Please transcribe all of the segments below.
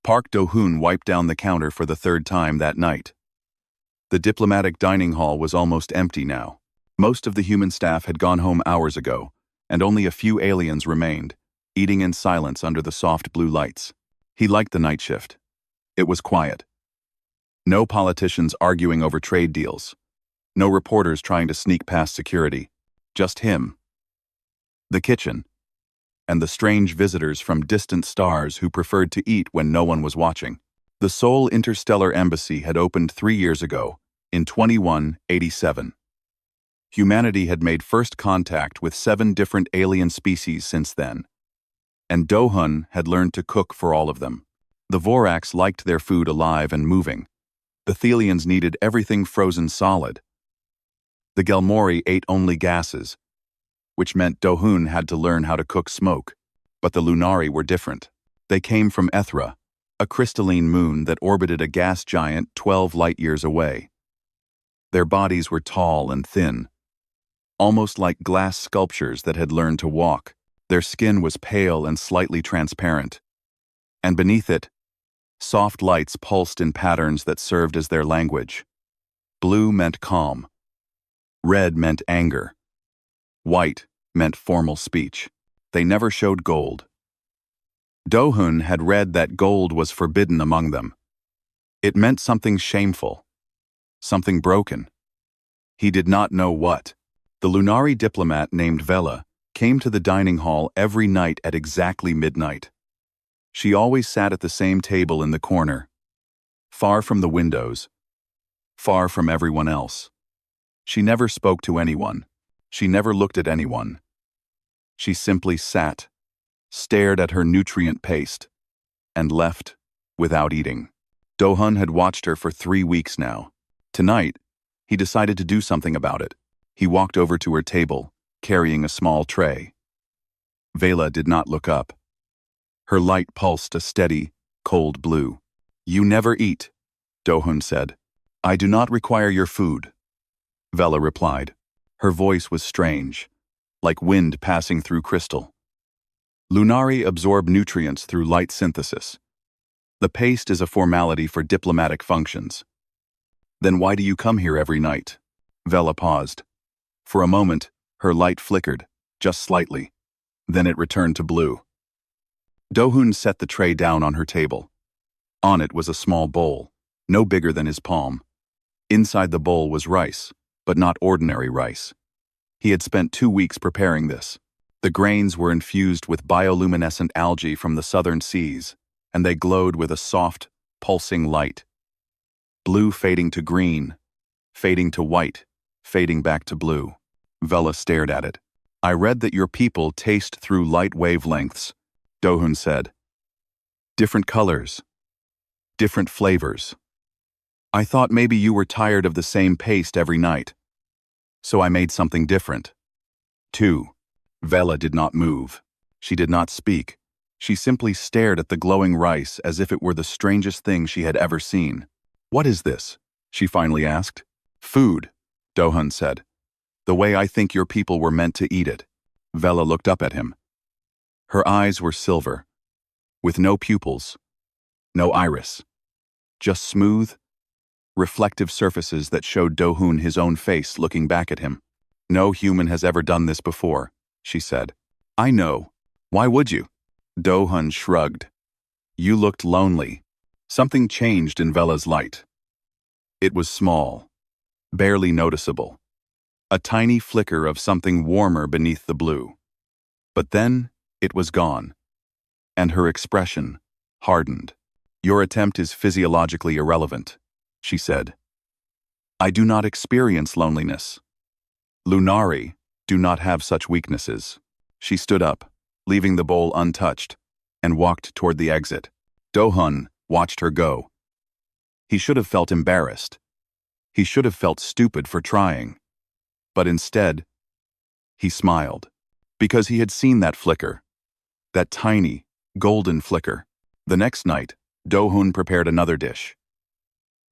Park Do-hoon wiped down the counter for the third time that night. The diplomatic dining hall was almost empty now. Most of the human staff had gone home hours ago, and only a few aliens remained, eating in silence under the soft blue lights. He liked the night shift. It was quiet. No politicians arguing over trade deals. No reporters trying to sneak past security. Just him, the kitchen, and the strange visitors from distant stars who preferred to eat when no one was watching. The Seoul Interstellar Embassy had opened 3 years ago, in 2187. Humanity had made first contact with 7 different alien species since then, and Do-hoon had learned to cook for all of them. The Voraks liked their food alive and moving. The Thelians needed everything frozen solid. The Gelmori ate only gases, which meant Do-hoon had to learn how to cook smoke. But the Lunari were different. They came from Ethra, a crystalline moon that orbited a gas giant 12 light-years away. Their bodies were tall and thin, almost like glass sculptures that had learned to walk. Their skin was pale and slightly transparent, and beneath it, soft lights pulsed in patterns that served as their language. Blue meant calm. Red meant anger. White meant formal speech. They never showed gold. Do-hoon had read that gold was forbidden among them. It meant something shameful, something broken. He did not know what. The Lunari diplomat named Vela came to the dining hall every night at exactly midnight. She always sat at the same table in the corner, far from the windows, far from everyone else. She never spoke to anyone. She never looked at anyone. She simply sat, stared at her nutrient paste, and left without eating. Do-hoon had watched her for 3 weeks now. Tonight, he decided to do something about it. He walked over to her table, carrying a small tray. Vela did not look up. Her light pulsed a steady, cold blue. "You never eat," Do-hoon said. "I do not require your food," Vela replied. Her voice was strange, like wind passing through crystal. Lunari absorb nutrients through light synthesis. The paste is a formality for diplomatic functions. "Then why do you come here every night?" Vela paused. For a moment, her light flickered, just slightly. Then it returned to blue. Do-hoon set the tray down on her table. On it was a small bowl, no bigger than his palm. Inside the bowl was rice, but not ordinary rice. He had spent 2 weeks preparing this. The grains were infused with bioluminescent algae from the southern seas, and they glowed with a soft, pulsing light. Blue fading to green, fading to white, fading back to blue. Vela stared at it. "I read that your people taste through light wavelengths," Do-hoon said. "Different colors, different flavors. I thought maybe you were tired of the same paste every night. So I made something different." 2. Vela did not move. She did not speak. She simply stared at the glowing rice as if it were the strangest thing she had ever seen. "What is this?" she finally asked. "Food," Do-hoon said. "The way I think your people were meant to eat it." Vela looked up at him. Her eyes were silver, with no pupils, no iris, just smooth, reflective surfaces that showed Do-hoon his own face looking back at him. "No human has ever done this before," she said. "I know. Why would you?" Do-hoon shrugged. "You looked lonely." Something changed in Vela's light. It was small, barely noticeable. A tiny flicker of something warmer beneath the blue. But then, it was gone. And her expression hardened. "Your attempt is physiologically irrelevant," she said. "I do not experience loneliness. Lunari do not have such weaknesses." She stood up, leaving the bowl untouched, and walked toward the exit. Do-hoon watched her go. He should have felt embarrassed. He should have felt stupid for trying. But instead, he smiled, because he had seen that flicker, that tiny, golden flicker. The next night, Do-hoon prepared another dish.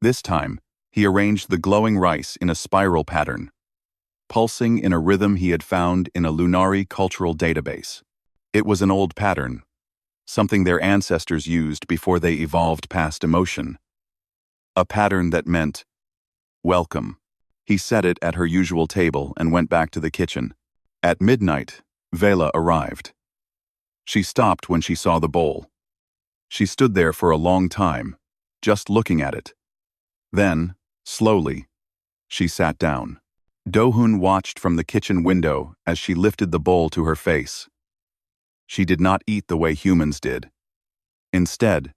This time, he arranged the glowing rice in a spiral pattern, pulsing in a rhythm he had found in a Lunari cultural database. It was an old pattern, something their ancestors used before they evolved past emotion. A pattern that meant, welcome. He set it at her usual table and went back to the kitchen. At midnight, Vela arrived. She stopped when she saw the bowl. She stood there for a long time, just looking at it. Then, slowly, she sat down. Do-hun watched from the kitchen window as she lifted the bowl to her face. She did not eat the way humans did. Instead,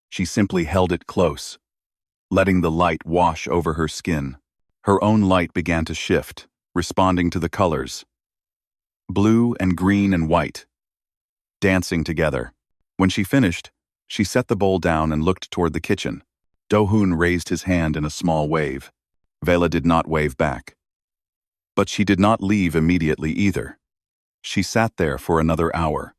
she simply held it close, letting the light wash over her skin. Her own light began to shift, responding to the colors. Blue and green and white, dancing together. When she finished, she set the bowl down and looked toward the kitchen. Do-hun raised his hand in a small wave. Vela did not wave back. But she did not leave immediately either. She sat there for another hour,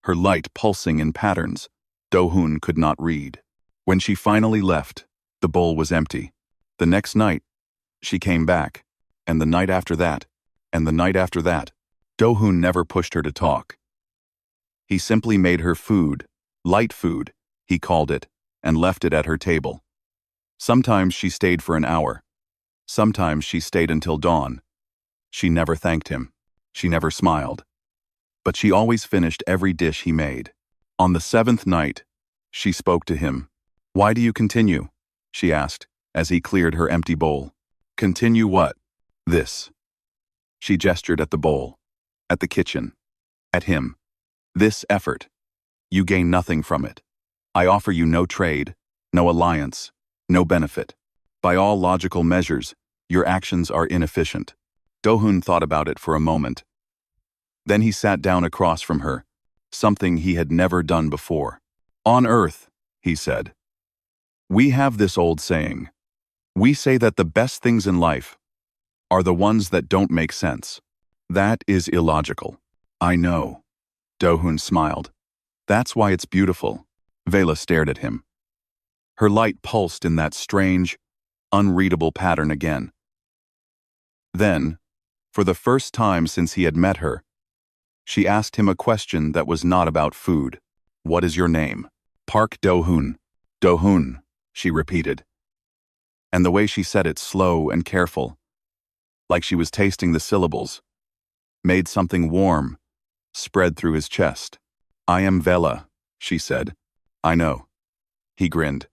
her light pulsing in patterns Do-hun could not read. When she finally left, the bowl was empty. The next night, she came back, and the night after that, and the night after that. Do-hun never pushed her to talk. He simply made her food, light food, he called it, and left it at her table. Sometimes she stayed for an hour. Sometimes she stayed until dawn. She never thanked him. She never smiled. But she always finished every dish he made. On the seventh night, she spoke to him. "Why do you continue?" she asked, as he cleared her empty bowl. "Continue what?" "This." She gestured at the bowl, at the kitchen, at him. "This effort. You gain nothing from it. I offer you no trade, no alliance, no benefit. By all logical measures, your actions are inefficient." Do-hun thought about it for a moment. Then he sat down across from her, something he had never done before. "On Earth," he said, "we have this old saying. We say that the best things in life are the ones that don't make sense. That is illogical." "I know." Do-hun smiled. "That's why it's beautiful." Vela stared at him. Her light pulsed in that strange, unreadable pattern again. Then, for the first time since he had met her, she asked him a question that was not about food. "What is your name?" "Park Do-hun." "Do-hun," she repeated. And the way she said it, slow and careful, like she was tasting the syllables, made something warm spread through his chest. "I am Vela," she said. "I know." He grinned.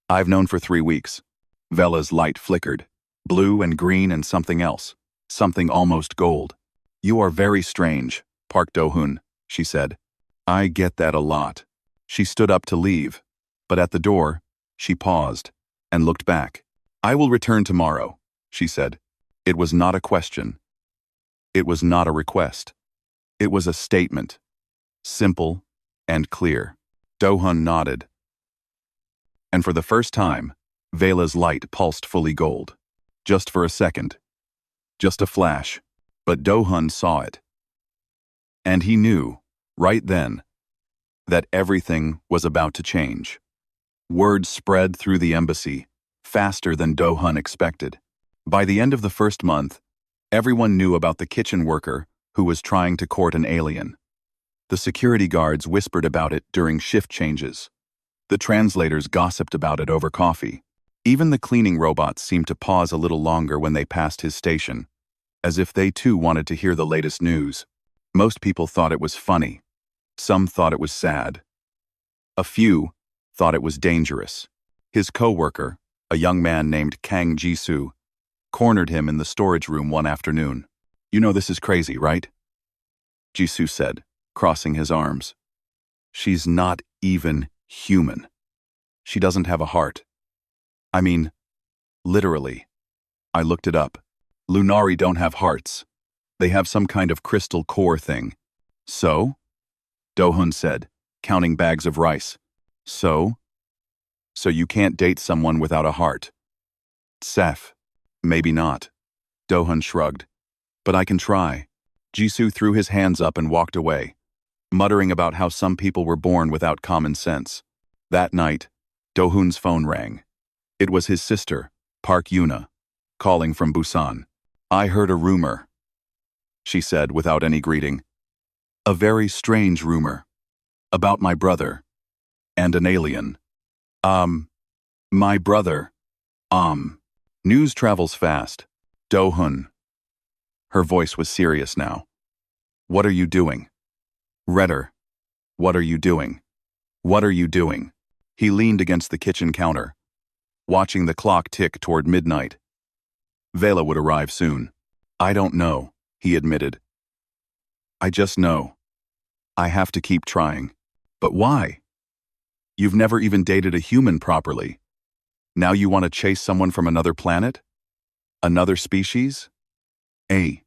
"I've known for 3 weeks." Vela's light flickered, blue and green and something else, something almost gold. "You are very strange, Park Do-hun," she said. "I get that a lot." She stood up to leave, but at the door, she paused and looked back. "I will return tomorrow," she said. It was not a question. It was not a request. It was a statement, simple and clear. Do-hun nodded. And for the first time, Vela's light pulsed fully gold. Just for a second. Just a flash. But Do-hun saw it. And he knew, right then, that everything was about to change. Word spread through the embassy, faster than Do-hun expected. By the end of the first month, everyone knew about the kitchen worker who was trying to court an alien. The security guards whispered about it during shift changes. The translators gossiped about it over coffee. Even the cleaning robots seemed to pause a little longer when they passed his station, as if they too wanted to hear the latest news. Most people thought it was funny. Some thought it was sad. A few thought it was dangerous. His co-worker, a young man named Kang Jisoo, cornered him in the storage room one afternoon. "You know this is crazy, right?" Jisoo said, crossing his arms. "She's not even human. She doesn't have a heart. I mean, literally. I looked it up. Lunari don't have hearts. They have some kind of crystal core thing." "So?" Do-hun said, counting bags of rice. "So? So you can't date someone without a heart." "Seth, maybe not." Do-hun shrugged. "But I can try." Jisoo threw his hands up and walked away, muttering about how some people were born without common sense. That night, Do-hun's phone rang. It was his sister, Park Yuna, calling from Busan. "I heard a rumor," she said without any greeting. "A very strange rumor." About my brother. And an alien. My brother. News travels fast. Do-hun. Her voice was serious now. What are you doing? Redder. What are you doing? What are you doing? He leaned against the kitchen counter, watching the clock tick toward midnight. Vela would arrive soon. I don't know, he admitted. I just know. I have to keep trying. But why? You've never even dated a human properly. Now you want to chase someone from another planet? Another species? A.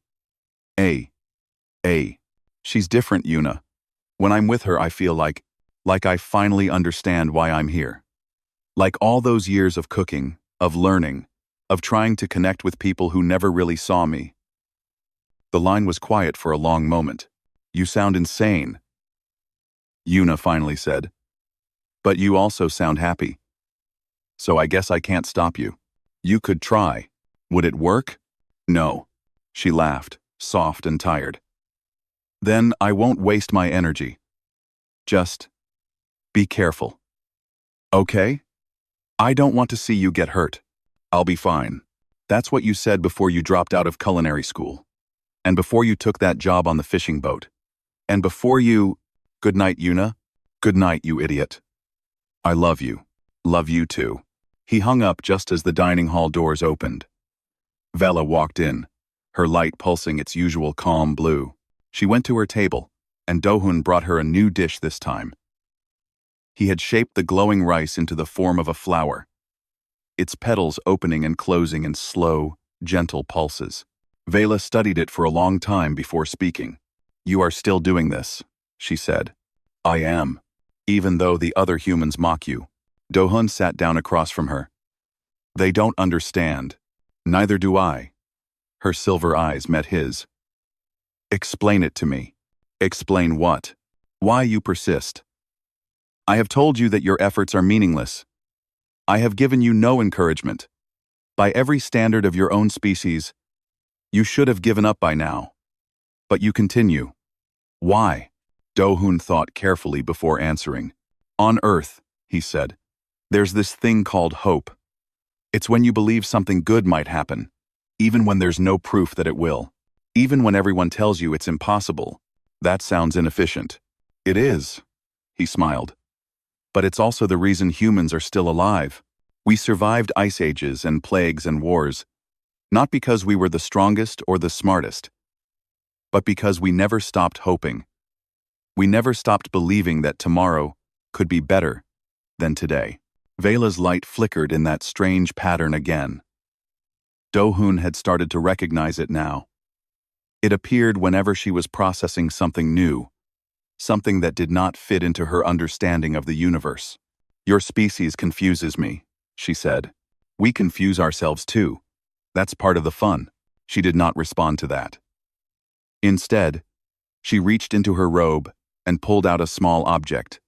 She's different, Yuna. When I'm with her, I feel like I finally understand why I'm here. Like all those years of cooking, of learning, of trying to connect with people who never really saw me. The line was quiet for a long moment. You sound insane, Yuna finally said. But you also sound happy. So I guess I can't stop you. You could try. Would it work? No. She laughed, soft and tired. Then I won't waste my energy. Just be careful. Okay? I don't want to see you get hurt. I'll be fine. That's what you said before you dropped out of culinary school. And before you took that job on the fishing boat. And before you... Good night, Yuna. Good night, you idiot. I love you. Love you too. He hung up just as the dining hall doors opened. Vela walked in, her light pulsing its usual calm blue. She went to her table, and Do-hun brought her a new dish this time. He had shaped the glowing rice into the form of a flower, its petals opening and closing in slow, gentle pulses. Vela studied it for a long time before speaking. You are still doing this, she said. I am. Even though the other humans mock you. Do-hun sat down across from her. They don't understand. Neither do I. Her silver eyes met his. Explain it to me. Explain what? Why you persist. I have told you that your efforts are meaningless. I have given you no encouragement. By every standard of your own species, you should have given up by now. But you continue. Why? Do-hun thought carefully before answering. On Earth, he said, there's this thing called hope. It's when you believe something good might happen, even when there's no proof that it will. Even when everyone tells you it's impossible. That sounds inefficient. It is, he smiled. But it's also the reason humans are still alive. We survived ice ages and plagues and wars, not because we were the strongest or the smartest, but because we never stopped hoping. We never stopped believing that tomorrow could be better than today. Vela's light flickered in that strange pattern again. Do-hun had started to recognize it now. It appeared whenever she was processing something new, something that did not fit into her understanding of the universe. Your species confuses me, she said. We confuse ourselves too. That's part of the fun. She did not respond to that. Instead, she reached into her robe and pulled out a small object.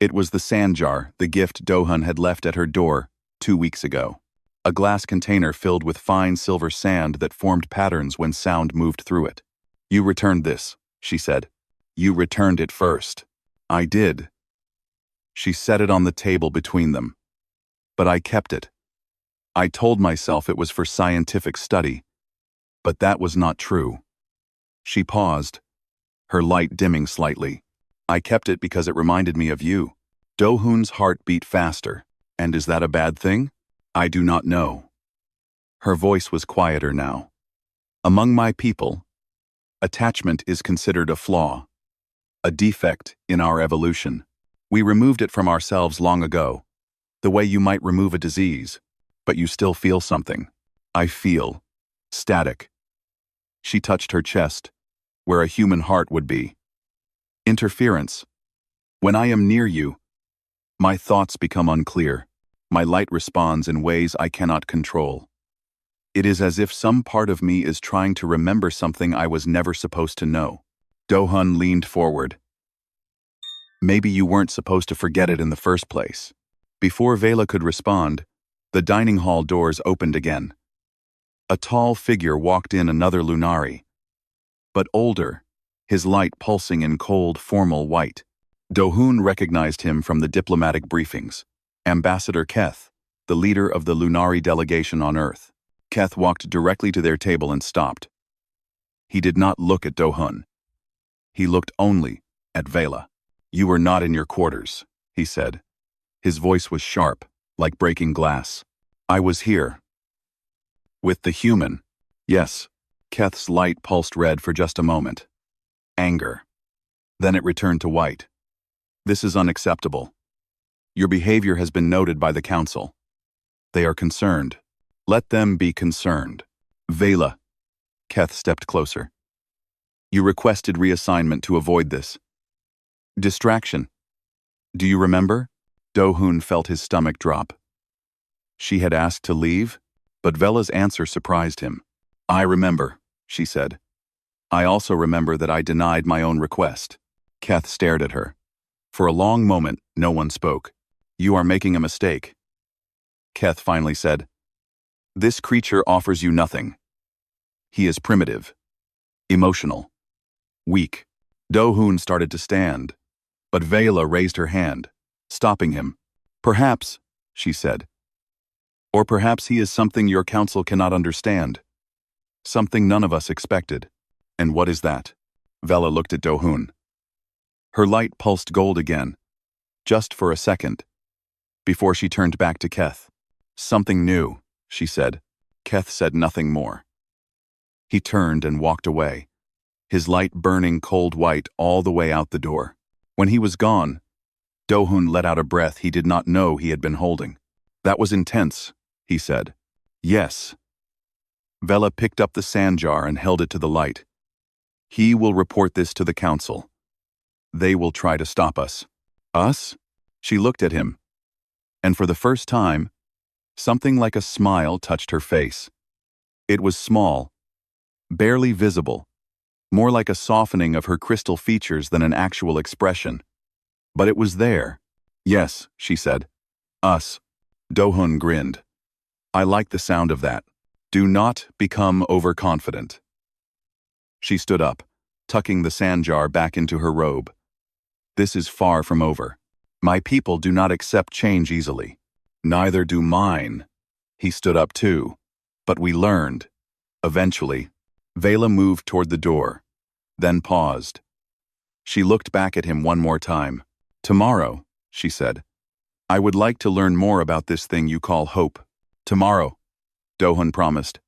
It was the sand jar the gift Do-hun had left at her door 2 weeks ago. A glass container filled with fine silver sand that formed patterns when sound moved through it. You returned this, she said. You returned it first. I did. She set it on the table between them. But I kept it. I told myself it was for scientific study. But that was not true. She paused, her light dimming slightly. I kept it because it reminded me of you. Do-hun's heart beat faster. And is that a bad thing? I do not know. Her voice was quieter now. Among my people, attachment is considered a flaw, a defect in our evolution. We removed it from ourselves long ago, the way you might remove a disease, but you still feel something. I feel static. She touched her chest, where a human heart would be. Interference. When I am near you, my thoughts become unclear. My light responds in ways I cannot control. It is as if some part of me is trying to remember something I was never supposed to know. Do-hun leaned forward. Maybe you weren't supposed to forget it in the first place. Before Vela could respond, the dining hall doors opened again. A tall figure walked in, another Lunari, but older, his light pulsing in cold, formal white. Do-hoon recognized him from the diplomatic briefings. Ambassador Keth, the leader of the Lunari delegation on Earth. Keth walked directly to their table and stopped. He did not look at Do-hoon. He looked only at Vela. "You were not in your quarters," he said. His voice was sharp, like breaking glass. "I was here." "With the human?" "Yes." Keth's light pulsed red for just a moment. Anger. Then it returned to white. "This is unacceptable. Your behavior has been noted by the Council. They are concerned. Let them be concerned." "Vela." Keth stepped closer. "You requested reassignment to avoid this. Distraction. Do you remember?" Do-hoon felt his stomach drop. She had asked to leave, but Vela's answer surprised him. "I remember," she said. "I also remember that I denied my own request." Keth stared at her. For a long moment, no one spoke. "You are making a mistake." Keth finally said, "This creature offers you nothing. He is primitive, emotional, weak." Do-hoon started to stand, but Vela raised her hand, stopping him. "Perhaps," she said. "Or perhaps he is something your council cannot understand. Something none of us expected." "And what is that?" Vela looked at Do-hoon. Her light pulsed gold again, just for a second, before she turned back to Keth. "Something new," she said. Keth said nothing more. He turned and walked away, his light burning cold white all the way out the door. When he was gone, Do-hoon let out a breath he did not know he had been holding. "That was intense," he said. "Yes." Vela picked up the sand jar and held it to the light. "He will report this to the council. They will try to stop us." "Us?" She looked at him, and for the first time, something like a smile touched her face. It was small, barely visible, more like a softening of her crystal features than an actual expression. But it was there. "Yes," she said. "Us." Do-hoon grinned. "I like the sound of that. Do not become overconfident." She stood up, tucking the sand jar back into her robe. "This is far from over. My people do not accept change easily. Neither do mine." He stood up too. "But we learned." Eventually, Vela moved toward the door, then paused. She looked back at him one more time. "Tomorrow," she said, "I would like to learn more about this thing you call hope." "Tomorrow," Do-hoon promised.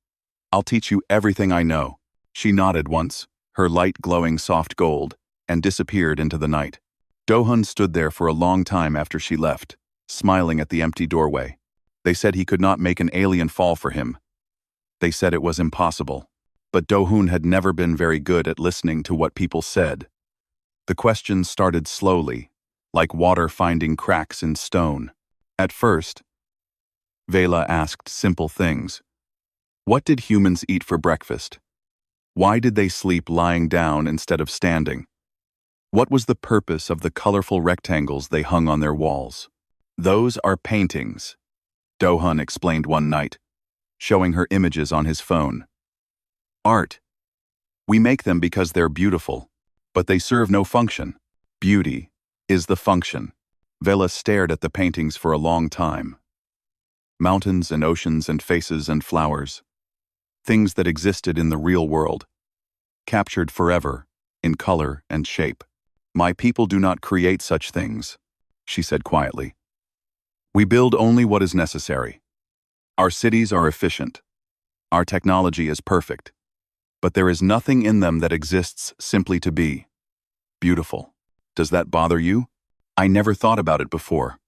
"I'll teach you everything I know." She nodded once, her light glowing soft gold, and disappeared into the night. Do-hoon stood there for a long time after she left, smiling at the empty doorway. They said he could not make an alien fall for him. They said it was impossible. But Do-hoon had never been very good at listening to what people said. The questions started slowly, like water finding cracks in stone. At first, Vela asked simple things. What did humans eat for breakfast? Why did they sleep lying down instead of standing? What was the purpose of the colorful rectangles they hung on their walls? "Those are paintings," Do-hoon explained one night, showing her images on his phone. "Art. We make them because they're beautiful, but they serve no function. Beauty is the function." Vela stared at the paintings for a long time. Mountains and oceans and faces and flowers. Things that existed in the real world. Captured forever, in color and shape. "My people do not create such things," she said quietly. "We build only what is necessary. Our cities are efficient. Our technology is perfect. But there is nothing in them that exists simply to be beautiful. Does that bother you?" "I never thought about it before."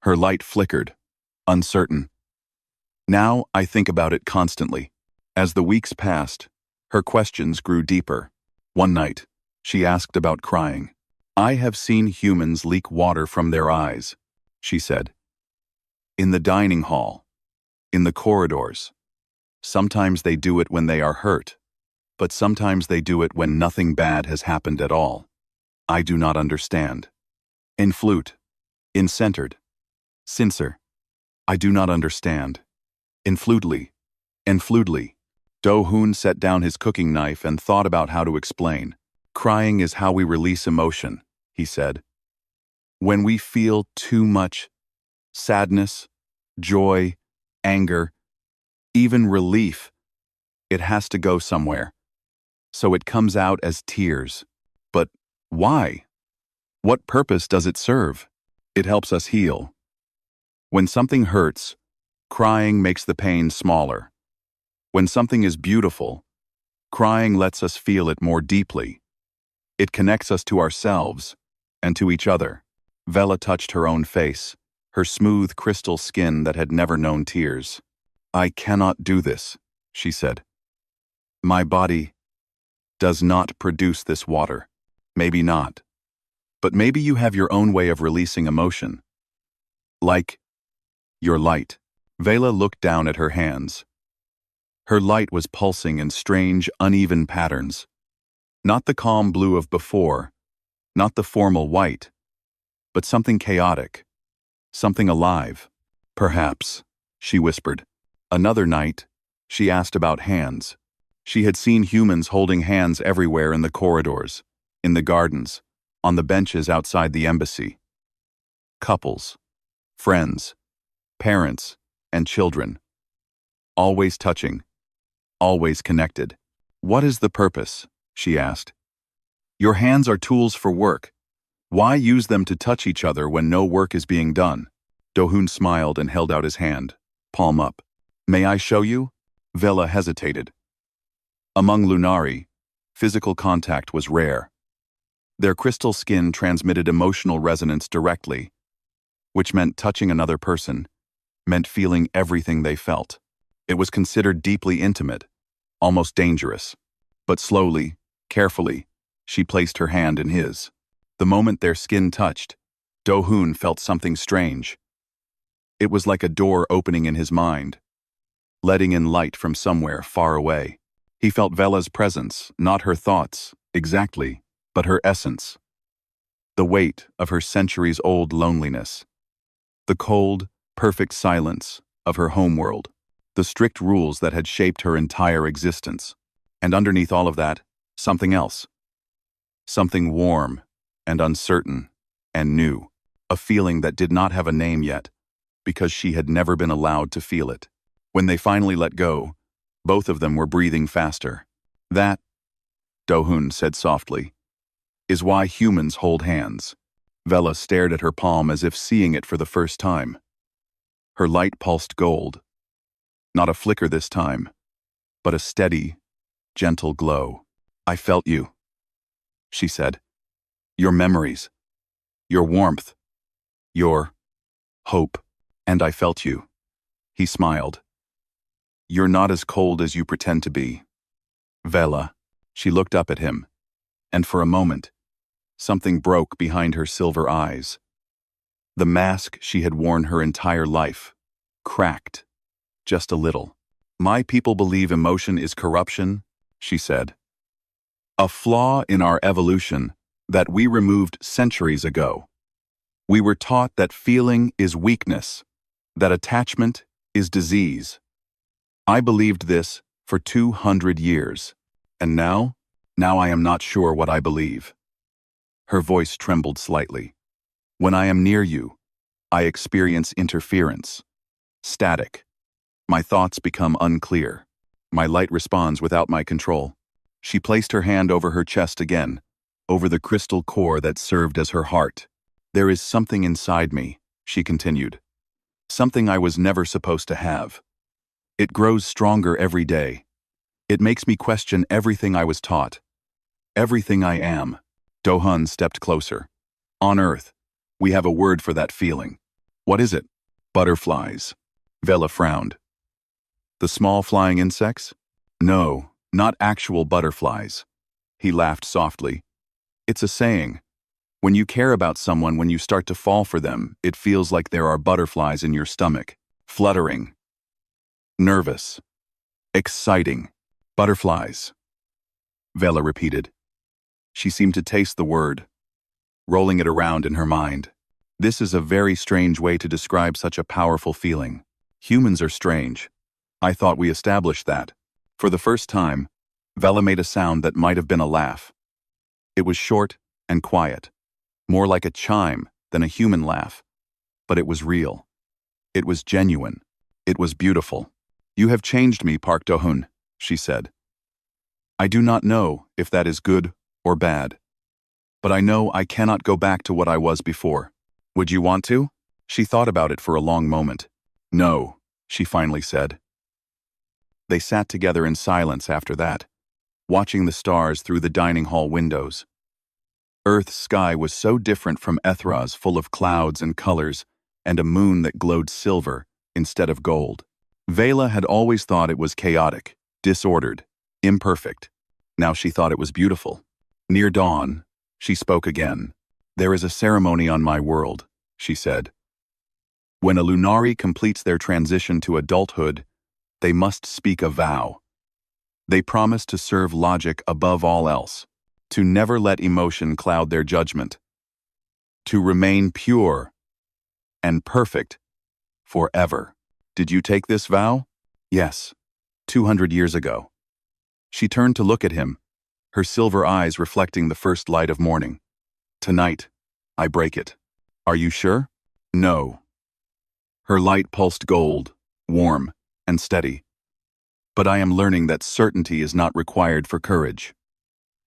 Her light flickered, uncertain. "Now I think about it constantly." As the weeks passed, her questions grew deeper. One night, she asked about crying. "I have seen humans leak water from their eyes," she said. "In the dining hall, in the corridors. Sometimes they do it when they are hurt, but sometimes they do it when nothing bad has happened at all. I do not understand." In flute, in centered, sincere. "I do not understand." In flutely, and flutely. Do-hoon set down his cooking knife and thought about how to explain. "Crying is how we release emotion," he said. When we feel too much sadness, joy, anger, even relief, it has to go somewhere. So it comes out as tears. But why? What purpose does it serve? It helps us heal. When something hurts, crying makes the pain smaller. When something is beautiful, crying lets us feel it more deeply. It connects us to ourselves and to each other. Vela touched her own face, her smooth crystal skin that had never known tears. I cannot do this, she said. My body does not produce this water. Maybe not. But maybe you have your own way of releasing emotion. Like your light. Vela looked down at her hands. Her light was pulsing in strange, uneven patterns. Not the calm blue of before, not the formal white, but something chaotic, something alive. Perhaps, she whispered. Another night, she asked about hands. She had seen humans holding hands everywhere in the corridors, in the gardens, on the benches outside the embassy. Couples, friends, parents, and children. Always touching, always connected. What is the purpose? She asked. Your hands are tools for work. Why use them to touch each other when no work is being done? Do-hoon smiled and held out his hand, palm up. May I show you? Vela hesitated. Among Lunari, physical contact was rare. Their crystal skin transmitted emotional resonance directly, which meant touching another person, meant feeling everything they felt. It was considered deeply intimate, almost dangerous. But slowly, carefully, she placed her hand in his. The moment their skin touched, Do-hoon felt something strange. It was like a door opening in his mind, letting in light from somewhere far away. He felt Vela's presence, not her thoughts, exactly, but her essence. The weight of her centuries-old loneliness. The cold, perfect silence of her homeworld. The strict rules that had shaped her entire existence. And underneath all of that, something else. Something warm and uncertain and new. A feeling that did not have a name yet, because she had never been allowed to feel it. When they finally let go, both of them were breathing faster. That, Do-hoon said softly, is why humans hold hands. Vela stared at her palm as if seeing it for the first time. Her light pulsed gold. Not a flicker this time, but a steady, gentle glow. I felt you, she said. Your memories, your warmth, your hope, and I felt you. He smiled. You're not as cold as you pretend to be. Vela, she looked up at him, and for a moment, something broke behind her silver eyes. The mask she had worn her entire life cracked, just a little. My people believe emotion is corruption, she said. A flaw in our evolution that we removed centuries ago. We were taught that feeling is weakness, that attachment is disease. I believed this for 200 years, and now I am not sure what I believe. Her voice trembled slightly. When I am near you, I experience interference, static. My thoughts become unclear. My light responds without my control. She placed her hand over her chest again, over the crystal core that served as her heart. There is something inside me, she continued. Something I was never supposed to have. It grows stronger every day. It makes me question everything I was taught. Everything I am. Do-hoon stepped closer. On Earth, we have a word for that feeling. What is it? Butterflies. Vela frowned. The small flying insects? No, not actual butterflies. He laughed softly. It's a saying. When you care about someone, when you start to fall for them, it feels like there are butterflies in your stomach, fluttering, nervous, exciting. Butterflies. Vela repeated. She seemed to taste the word, rolling it around in her mind. This is a very strange way to describe such a powerful feeling. Humans are strange. I thought we established that. For the first time, Vela made a sound that might have been a laugh. It was short and quiet, more like a chime than a human laugh. But it was real. It was genuine. It was beautiful. "You have changed me, Park Do-hun," she said. "I do not know if that is good or bad. But I know I cannot go back to what I was before. Would you want to?" She thought about it for a long moment. "No," she finally said. They sat together in silence after that, watching the stars through the dining hall windows. Earth's sky was so different from Ethra's, full of clouds and colors, and a moon that glowed silver instead of gold. Vela had always thought it was chaotic, disordered, imperfect. Now she thought it was beautiful. Near dawn, she spoke again. "There is a ceremony on my world," she said. "When a Lunari completes their transition to adulthood, they must speak a vow. They promise to serve logic above all else, to never let emotion cloud their judgment, to remain pure and perfect forever." "Did you take this vow?" "Yes, 200 years ago." She turned to look at him, her silver eyes reflecting the first light of morning. "Tonight, I break it. Are you sure?" "No." Her light pulsed gold, warm and steady. "But I am learning that certainty is not required for courage.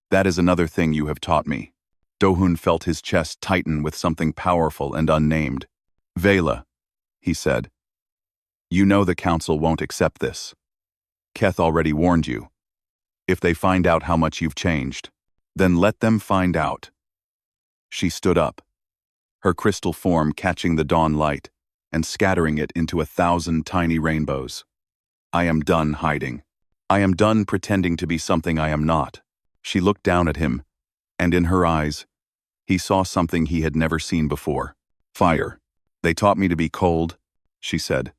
That is another thing you have taught me." Do-hun felt his chest tighten with something powerful and unnamed. "Vela," he said, "you know the council won't accept this. Keth already warned you. If they find out how much you've changed, then let them find out." She stood up, her crystal form catching the dawn light and scattering it into 1,000 tiny rainbows. "I am done hiding. I am done pretending to be something I am not." She looked down at him, and in her eyes, he saw something he had never seen before. "Fire. They taught me to be cold," she said.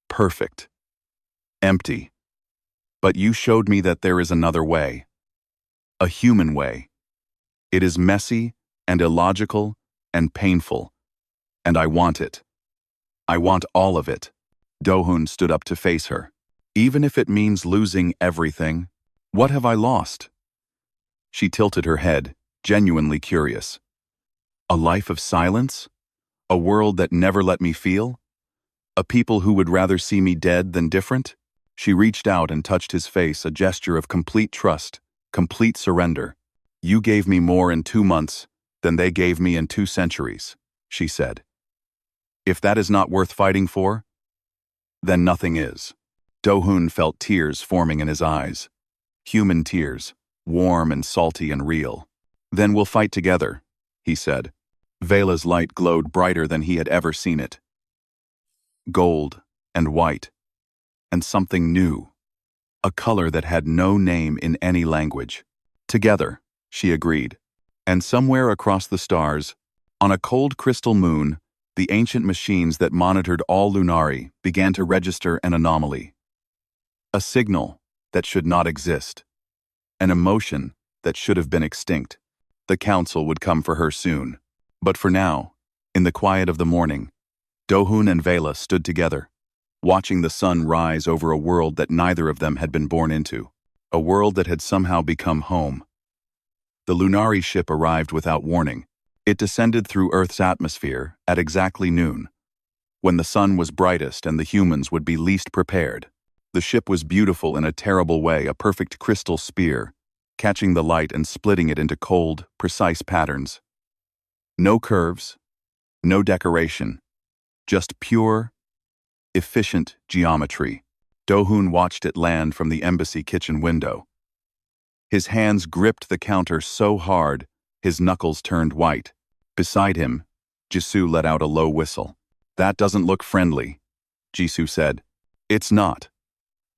"Perfect. Empty. But you showed me that there is another way. A human way. It is messy and illogical and painful, and I want it. I want all of it." Do-hun stood up to face her. "Even if it means losing everything, what have I lost?" She tilted her head, genuinely curious. "A life of silence? A world that never let me feel? A people who would rather see me dead than different?" She reached out and touched his face, a gesture of complete trust, complete surrender. "You gave me more in 2 months than they gave me in 2 centuries, she said. "If that is not worth fighting for, then nothing is." Do-hun felt tears forming in his eyes. Human tears, warm and salty and real. "Then we'll fight together," he said. Vela's light glowed brighter than he had ever seen it. Gold and white, and something new. A color that had no name in any language. "Together," she agreed. And somewhere across the stars, on a cold crystal moon, the ancient machines that monitored all Lunari began to register an anomaly. A signal that should not exist. An emotion that should have been extinct. The council would come for her soon. But for now, in the quiet of the morning, Do-hun and Vela stood together, watching the sun rise over a world that neither of them had been born into, a world that had somehow become home. The Lunari ship arrived without warning. It descended through Earth's atmosphere at exactly noon, when the sun was brightest and the humans would be least prepared. The ship was beautiful in a terrible way, a perfect crystal spear, catching the light and splitting it into cold, precise patterns. No curves, no decoration, just pure, efficient geometry. Do-hun watched it land from the embassy kitchen window. His hands gripped the counter so hard, his knuckles turned white. Beside him, Jisoo let out a low whistle. "That doesn't look friendly," Jisoo said. "It's not."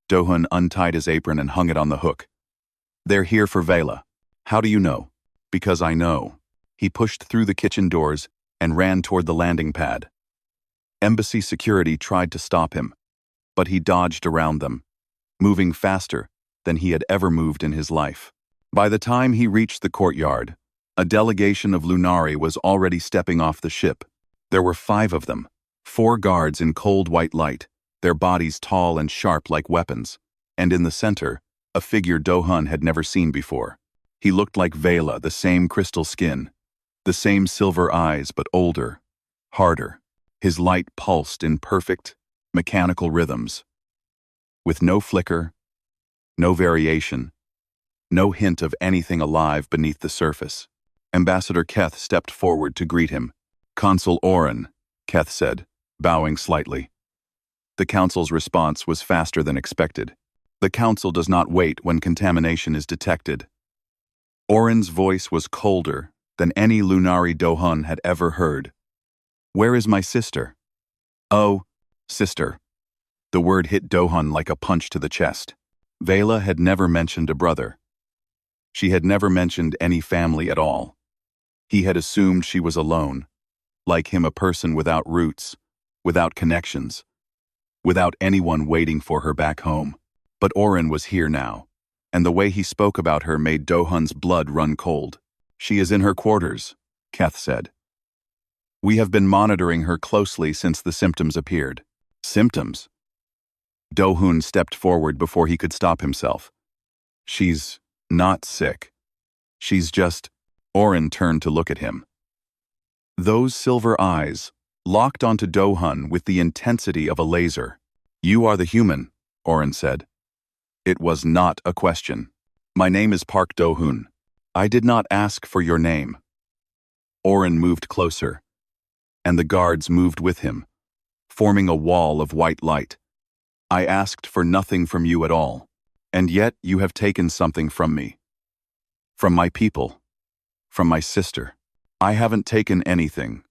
Do-hun untied his apron and hung it on the hook. "They're here for Vela." "How do you know?" "Because I know." He pushed through the kitchen doors and ran toward the landing pad. Embassy security tried to stop him, but he dodged around them, moving faster than he had ever moved in his life. By the time he reached the courtyard, a delegation of Lunari was already stepping off the ship. There were 5 of them, 4 guards in cold white light, their bodies tall and sharp like weapons, and in the center, a figure Do-hun had never seen before. He looked like Vela, the same crystal skin, the same silver eyes but older, harder. His light pulsed in perfect, mechanical rhythms, with no flicker, no variation, no hint of anything alive beneath the surface. Ambassador Keth stepped forward to greet him. "Consul Oren," Keth said, bowing slightly. The council's response was faster than expected. The council does not wait when contamination is detected. Oren's voice was colder than any Lunari Dohun had ever heard. "Where is my sister?" "Oh, sister." The word hit Dohun like a punch to the chest. Vela had never mentioned a brother. She had never mentioned any family at all. He had assumed she was alone, like him, a person without roots, without connections, without anyone waiting for her back home. But Oren was here now, and the way he spoke about her made Dohun's blood run cold. "She is in her quarters," Keth said. "We have been monitoring her closely since the symptoms appeared." "Symptoms?" Dohun stepped forward before he could stop himself. "She's not sick. She's just—" Oren turned to look at him. Those silver eyes locked onto Dohun with the intensity of a laser. "You are the human," Oren said. It was not a question. "My name is Park Dohun. I did not ask for your name." Oren moved closer, and the guards moved with him, forming a wall of white light. "I asked for nothing from you at all, and yet you have taken something from me. From my people. From my sister. I haven't taken anything.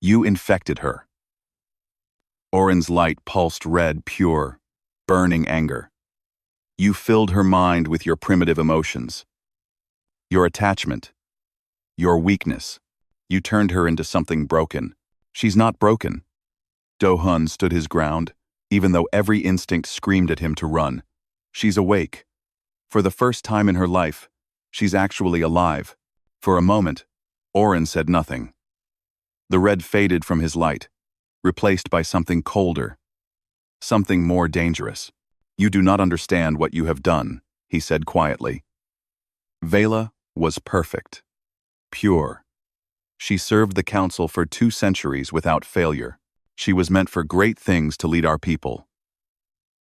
You infected her." Oren's light pulsed red, pure, burning anger. "You filled her mind with your primitive emotions. Your attachment. Your weakness. You turned her into something broken. She's not broken." Dohun stood his ground, even though every instinct screamed at him to run. "She's awake. For the first time in her life, she's actually alive." For a moment, Oren said nothing. The red faded from his light, replaced by something colder, something more dangerous. "You do not understand what you have done," he said quietly. Vela was perfect, pure. She served the council for 2 centuries without failure. She was meant for great things to lead our people,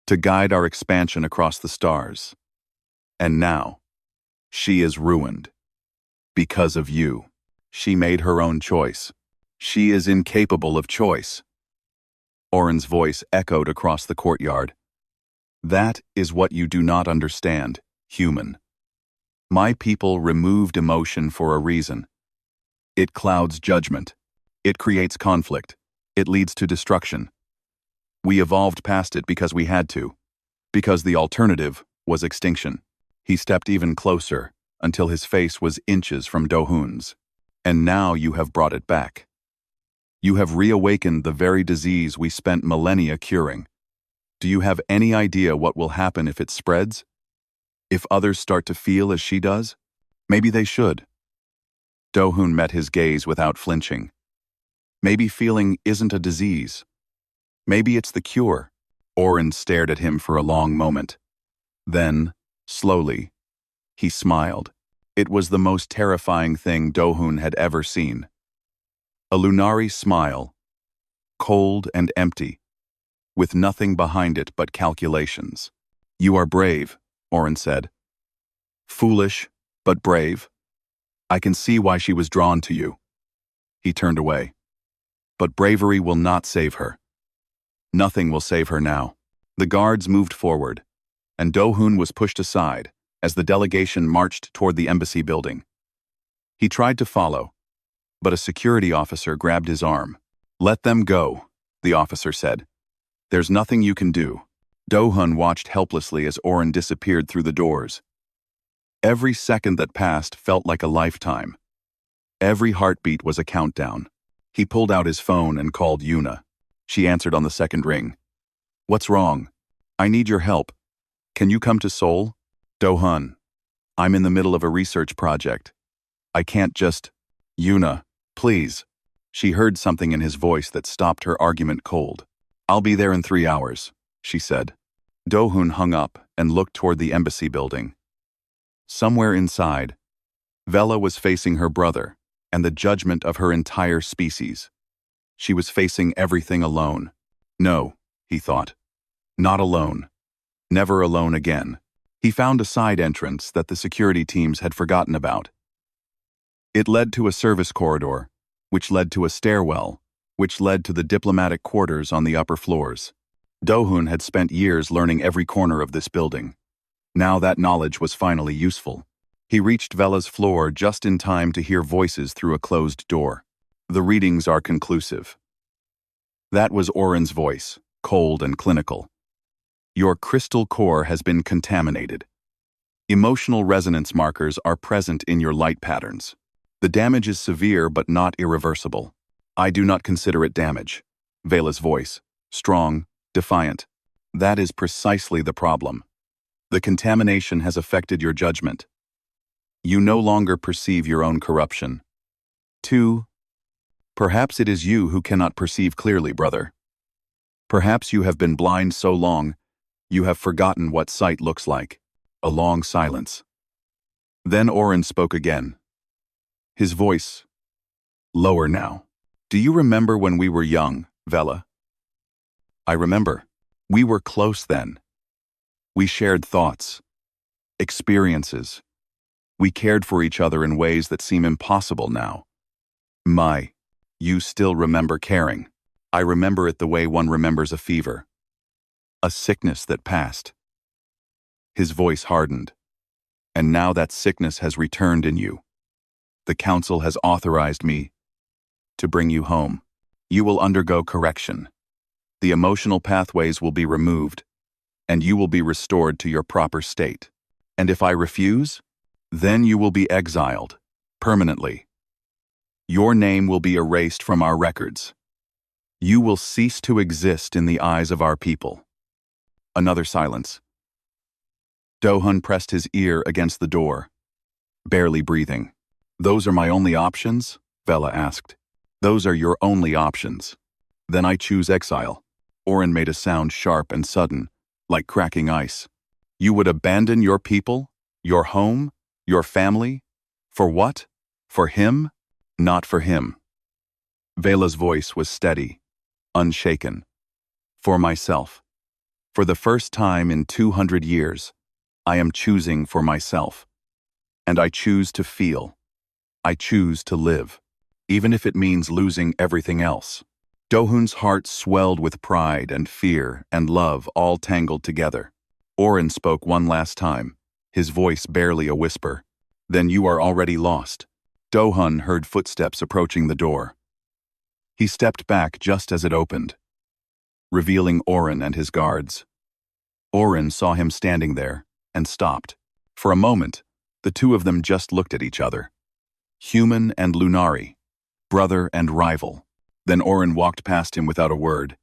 to guide our expansion across the stars. And now, she is ruined. Because of you. She made her own choice. She is incapable of choice. Oren's voice echoed across the courtyard. "That is what you do not understand, human. My people removed emotion for a reason. It clouds judgment. It creates conflict. It leads to destruction. We evolved past it because we had to. Because the alternative was extinction." He stepped even closer, until his face was inches from Dohun's. "And now you have brought it back. You have reawakened the very disease we spent millennia curing. Do you have any idea what will happen if it spreads? If others start to feel as she does? Maybe they should." Dohun met his gaze without flinching. "Maybe feeling isn't a disease. Maybe it's the cure." Oren stared at him for a long moment. Then, slowly, he smiled. It was the most terrifying thing Dohun had ever seen. A Lunari smile, cold and empty, with nothing behind it but calculations. "You are brave," Oren said. "Foolish, but brave. I can see why she was drawn to you." He turned away. "But bravery will not save her. Nothing will save her now." The guards moved forward, and Dohun was pushed aside as the delegation marched toward the embassy building. He tried to follow, but a security officer grabbed his arm. "Let them go," the officer said. "There's nothing you can do." Dohun watched helplessly as Oren disappeared through the doors. Every second that passed felt like a lifetime. Every heartbeat was a countdown. He pulled out his phone and called Yuna. She answered on the second ring. "What's wrong? I need your help. Can you come to Seoul?" "Dohun, I'm in the middle of a research project. I can't just—" "Yuna, please." She heard something in his voice that stopped her argument cold. "I'll be there in 3 hours," she said. Dohun hung up and looked toward the embassy building. Somewhere inside, Vela was facing her brother, and the judgment of her entire species. She was facing everything alone. No, he thought. Not alone. Never alone again. He found a side entrance that the security teams had forgotten about. It led to a service corridor, which led to a stairwell, which led to the diplomatic quarters on the upper floors. Do-hun had spent years learning every corner of this building. Now that knowledge was finally useful. He reached Vela's floor just in time to hear voices through a closed door. The readings are conclusive. That was Oren's voice, cold and clinical. Your crystal core has been contaminated. Emotional resonance markers are present in your light patterns. The damage is severe but not irreversible. I do not consider it damage. Vela's voice, strong, defiant. That is precisely the problem. The contamination has affected your judgment. You no longer perceive your own corruption. 2. Perhaps it is you who cannot perceive clearly, brother. Perhaps you have been blind so long, you have forgotten what sight looks like. A long silence. Then Oren spoke again. His voice, lower now. Do you remember when we were young, Vela? I remember. We were close then. We shared thoughts, experiences. We cared for each other in ways that seem impossible now. You still remember caring. I remember it the way one remembers a fever. A sickness that passed. His voice hardened. And now that sickness has returned in you. The council has authorized me to bring you home. You will undergo correction. The emotional pathways will be removed, and you will be restored to your proper state. And if I refuse, then you will be exiled, permanently. Your name will be erased from our records. You will cease to exist in the eyes of our people. Another silence. Do-hun pressed his ear against the door, barely breathing. Those are my only options? Vela asked. Those are your only options. Then I choose exile. Oren made a sound sharp and sudden, like cracking ice. You would abandon your people, your home, your family? For what? For him? Not for him. Vela's voice was steady, unshaken. For myself. For the first time in 200 years, I am choosing for myself. And I choose to feel. I choose to live, even if it means losing everything else. Do-hun's heart swelled with pride and fear and love all tangled together. Oren spoke one last time, his voice barely a whisper. Then you are already lost. Do-hun heard footsteps approaching the door. He stepped back just as it opened, revealing Oren and his guards. Oren saw him standing there and stopped. For a moment, the two of them just looked at each other. Human and Lunari, brother and rival. Then Oren walked past him without a word,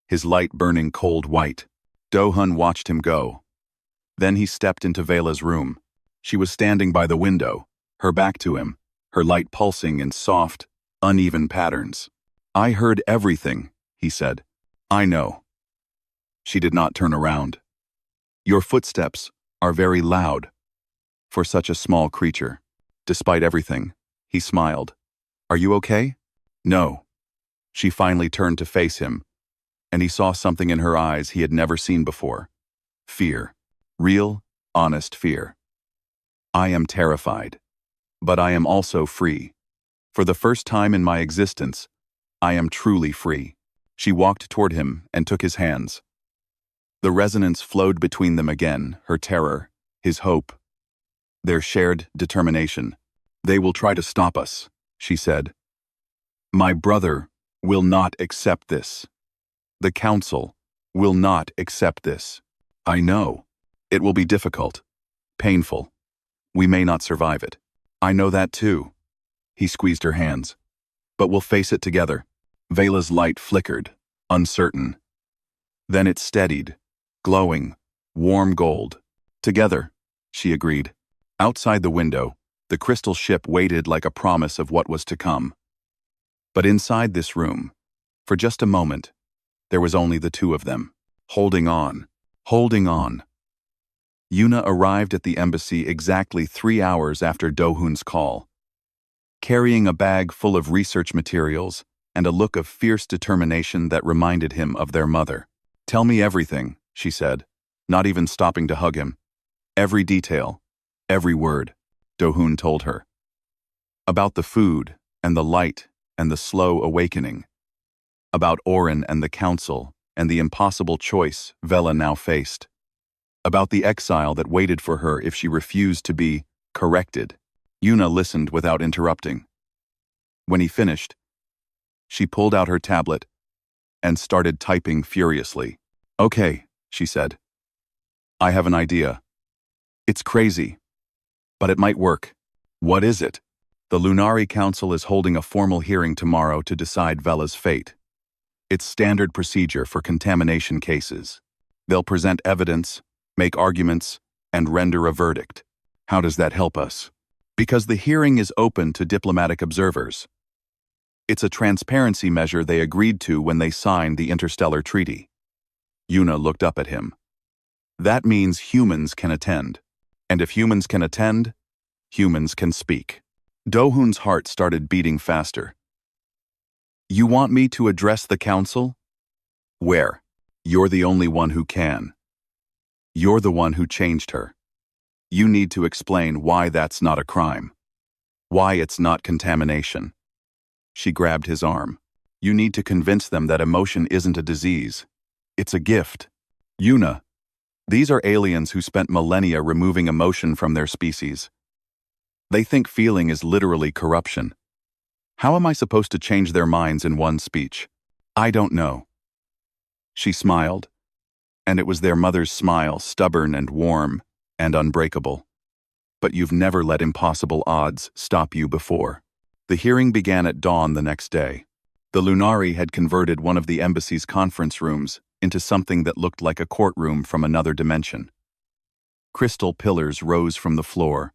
his light burning cold white. Do-hun watched him go. Then he stepped into Vela's room. She was standing by the window, her back to him, her light pulsing in soft, uneven patterns. I heard everything, he said. I know. She did not turn around. Your footsteps are very loud for such a small creature. Despite everything, he smiled. Are you okay? No. She finally turned to face him, and he saw something in her eyes he had never seen before. Fear. Real, honest fear. I am terrified, but I am also free. For the first time in my existence, I am truly free. She walked toward him and took his hands. The resonance flowed between them again, her terror, his hope, their shared determination. They will try to stop us, she said. My brother will not accept this. The council will not accept this. I know. It will be difficult, painful. We may not survive it. I know that too. He squeezed her hands. But we'll face it together. Vela's light flickered, uncertain. Then it steadied, glowing, warm gold. Together, she agreed. Outside the window, the crystal ship waited like a promise of what was to come. But inside this room, for just a moment, there was only the two of them, holding on, holding on. Yuna arrived at the embassy exactly 3 hours after Do-hun's call. carrying a bag full of research materials and a look of fierce determination that reminded him of their mother. "Tell me everything," she said, not even stopping to hug him. "Every detail, every word," Do-hoon told her. About the food and the light and the slow awakening. About Oren and the council and the impossible choice Vela now faced. About the exile that waited for her if she refused to be corrected. Yuna listened without interrupting. When he finished, she pulled out her tablet and started typing furiously. "Okay," she said. "I have an idea. It's crazy, but it might work." "What is it?" "The Lunari Council is holding a formal hearing tomorrow to decide Vela's fate. It's standard procedure for contamination cases. They'll present evidence, make arguments, and render a verdict." "How does that help us?" "Because the hearing is open to diplomatic observers. It's a transparency measure they agreed to when they signed the Interstellar Treaty." Yuna looked up at him. "That means humans can attend. And if humans can attend, humans can speak." Do-hoon's heart started beating faster. "You want me to address the council?" "Where? You're the only one who can. You're the one who changed her. You need to explain why that's not a crime. Why it's not contamination." She grabbed his arm. "You need to convince them that emotion isn't a disease. It's a gift. Yuna, these are aliens who spent millennia removing emotion from their species. They think feeling is literally corruption. How am I supposed to change their minds in one speech? I don't know." She smiled, and it was their mother's smile, stubborn and warm and unbreakable. "But you've never let impossible odds stop you before." The hearing began at dawn the next day. The Lunari had converted one of the embassy's conference rooms into something that looked like a courtroom from another dimension. Crystal pillars rose from the floor,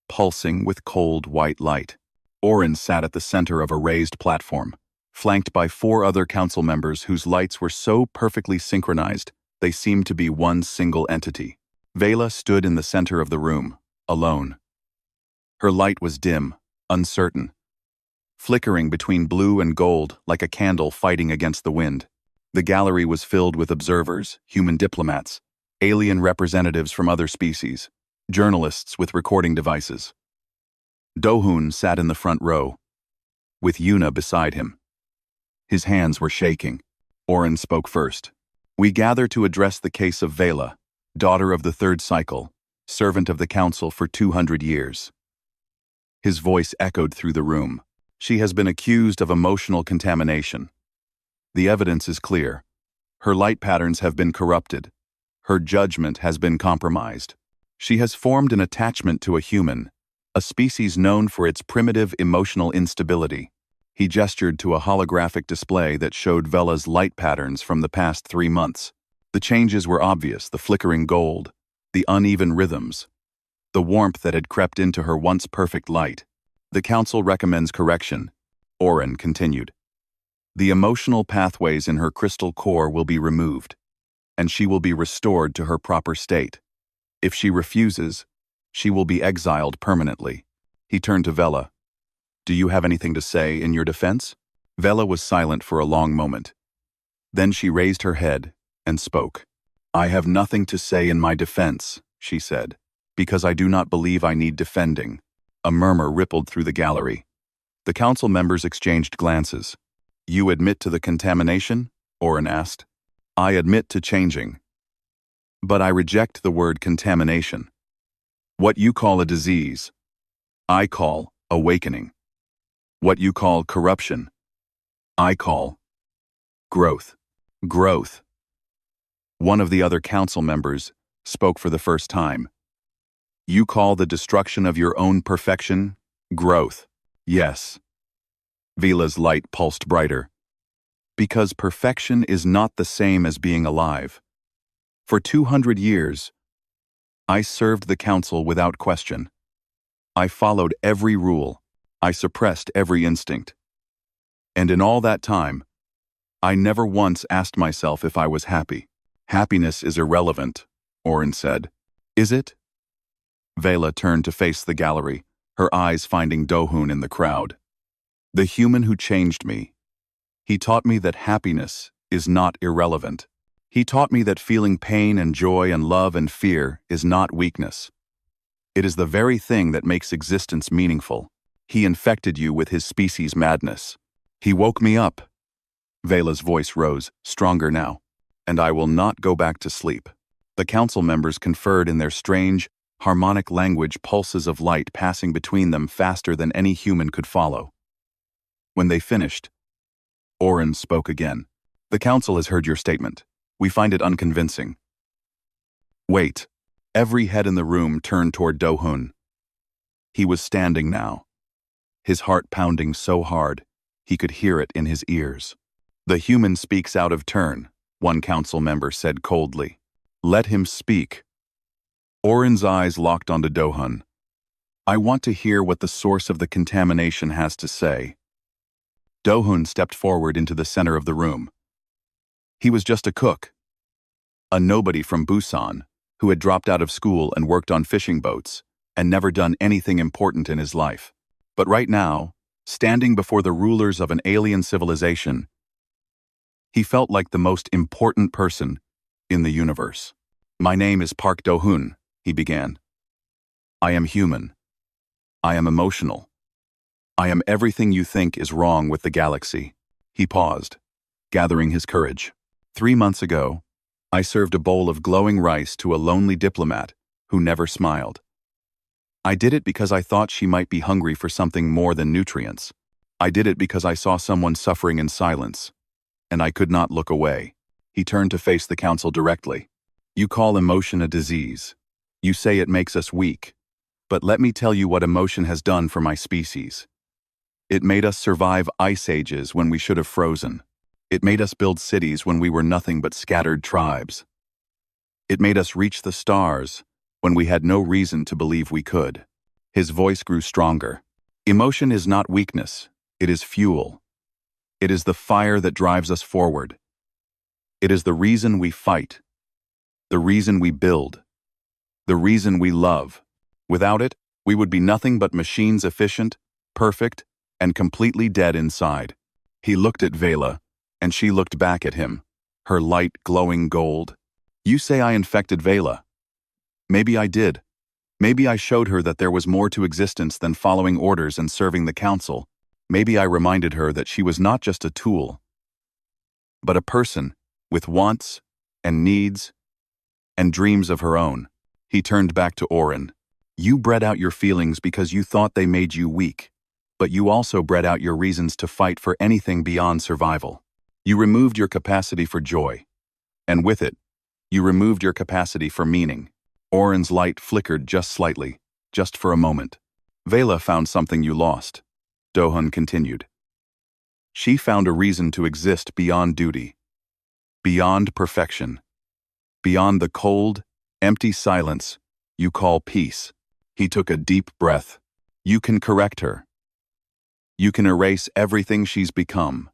pulsing with cold white light. Oren sat at the center of a raised platform, flanked by 4 other council members whose lights were so perfectly synchronized they seemed to be one single entity. Vela stood in the center of the room, alone. Her light was dim, uncertain, flickering between blue and gold like a candle fighting against the wind. The gallery was filled with observers, human diplomats, alien representatives from other species, journalists with recording devices. Do-hoon sat in the front row, with Yuna beside him. His hands were shaking. Oren spoke first. "We gather to address the case of Vela, daughter of the third cycle, servant of the council for 200 years. His voice echoed through the room. "She has been accused of emotional contamination. The evidence is clear. Her light patterns have been corrupted. Her judgment has been compromised. She has formed an attachment to a human, a species known for its primitive emotional instability." He gestured to a holographic display that showed Vela's light patterns from the past 3 months. The changes were obvious: the flickering gold, the uneven rhythms, the warmth that had crept into her once perfect light. "The council recommends correction," Oren continued. "The emotional pathways in her crystal core will be removed, and she will be restored to her proper state. If she refuses, she will be exiled permanently." He turned to Vela. "Do you have anything to say in your defense?" Vela was silent for a long moment. Then she raised her head and spoke. "I have nothing to say in my defense," she said, "because I do not believe I need defending." A murmur rippled through the gallery. The council members exchanged glances. "You admit to the contamination?" Oren asked. "I admit to changing. But I reject the word contamination. What you call a disease, I call awakening. What you call corruption, I call growth." "Growth." One of the other council members spoke for the first time. "You call the destruction of your own perfection growth?" "Yes." Vela's light pulsed brighter. "Because perfection is not the same as being alive. For 200 years, I served the council without question. I followed every rule. I suppressed every instinct. And in all that time, I never once asked myself if I was happy." "Happiness is irrelevant," Oren said. "Is it?" Vela turned to face the gallery, her eyes finding Dohun in the crowd. The human who changed me. He taught me that happiness is not irrelevant. He taught me that feeling pain and joy and love and fear is not weakness. It is the very thing that makes existence meaningful. He infected you with his species madness. He woke me up. Vela's voice rose, stronger now. And I will not go back to sleep. The council members conferred in their strange, harmonic language, pulses of light passing between them faster than any human could follow. When they finished, Oren spoke again. The council has heard your statement. We find it unconvincing. Wait. Every head in the room turned toward Dohun. He was standing now, his heart pounding so hard he could hear it in his ears. The human speaks out of turn, one council member said coldly. Let him speak. Oren's eyes locked onto Dohun. I want to hear what the source of the contamination has to say. Dohun stepped forward into the center of the room. He was just a cook, a nobody from Busan, who had dropped out of school and worked on fishing boats, and never done anything important in his life. But right now, standing before the rulers of an alien civilization, he felt like the most important person in the universe. My name is Park Dohun, he began. I am human. I am emotional. I am everything you think is wrong with the galaxy. He paused, gathering his courage. 3 months ago, I served a bowl of glowing rice to a lonely diplomat who never smiled. I did it because I thought she might be hungry for something more than nutrients. I did it because I saw someone suffering in silence, and I could not look away. He turned to face the council directly. You call emotion a disease. You say it makes us weak. But let me tell you what emotion has done for my species. It made us survive ice ages when we should have frozen. It made us build cities when we were nothing but scattered tribes. It made us reach the stars when we had no reason to believe we could. His voice grew stronger. Emotion is not weakness. It is fuel. It is the fire that drives us forward. It is the reason we fight, the reason we build, the reason we love. Without it, we would be nothing but machines, efficient, perfect, and completely dead inside. He looked at Vela, and she looked back at him, her light glowing gold. You say I infected Vela. Maybe I did. Maybe I showed her that there was more to existence than following orders and serving the council. Maybe I reminded her that she was not just a tool, but a person with wants and needs and dreams of her own. He turned back to Oren. You bred out your feelings because you thought they made you weak, but you also bred out your reasons to fight for anything beyond survival. You removed your capacity for joy, and with it, you removed your capacity for meaning. Oren's light flickered just slightly, just for a moment. Vela found something you lost, Dohun continued. She found a reason to exist beyond duty, beyond perfection, beyond the cold, empty silence you call peace. He took a deep breath. You can correct her. You can erase everything she's become,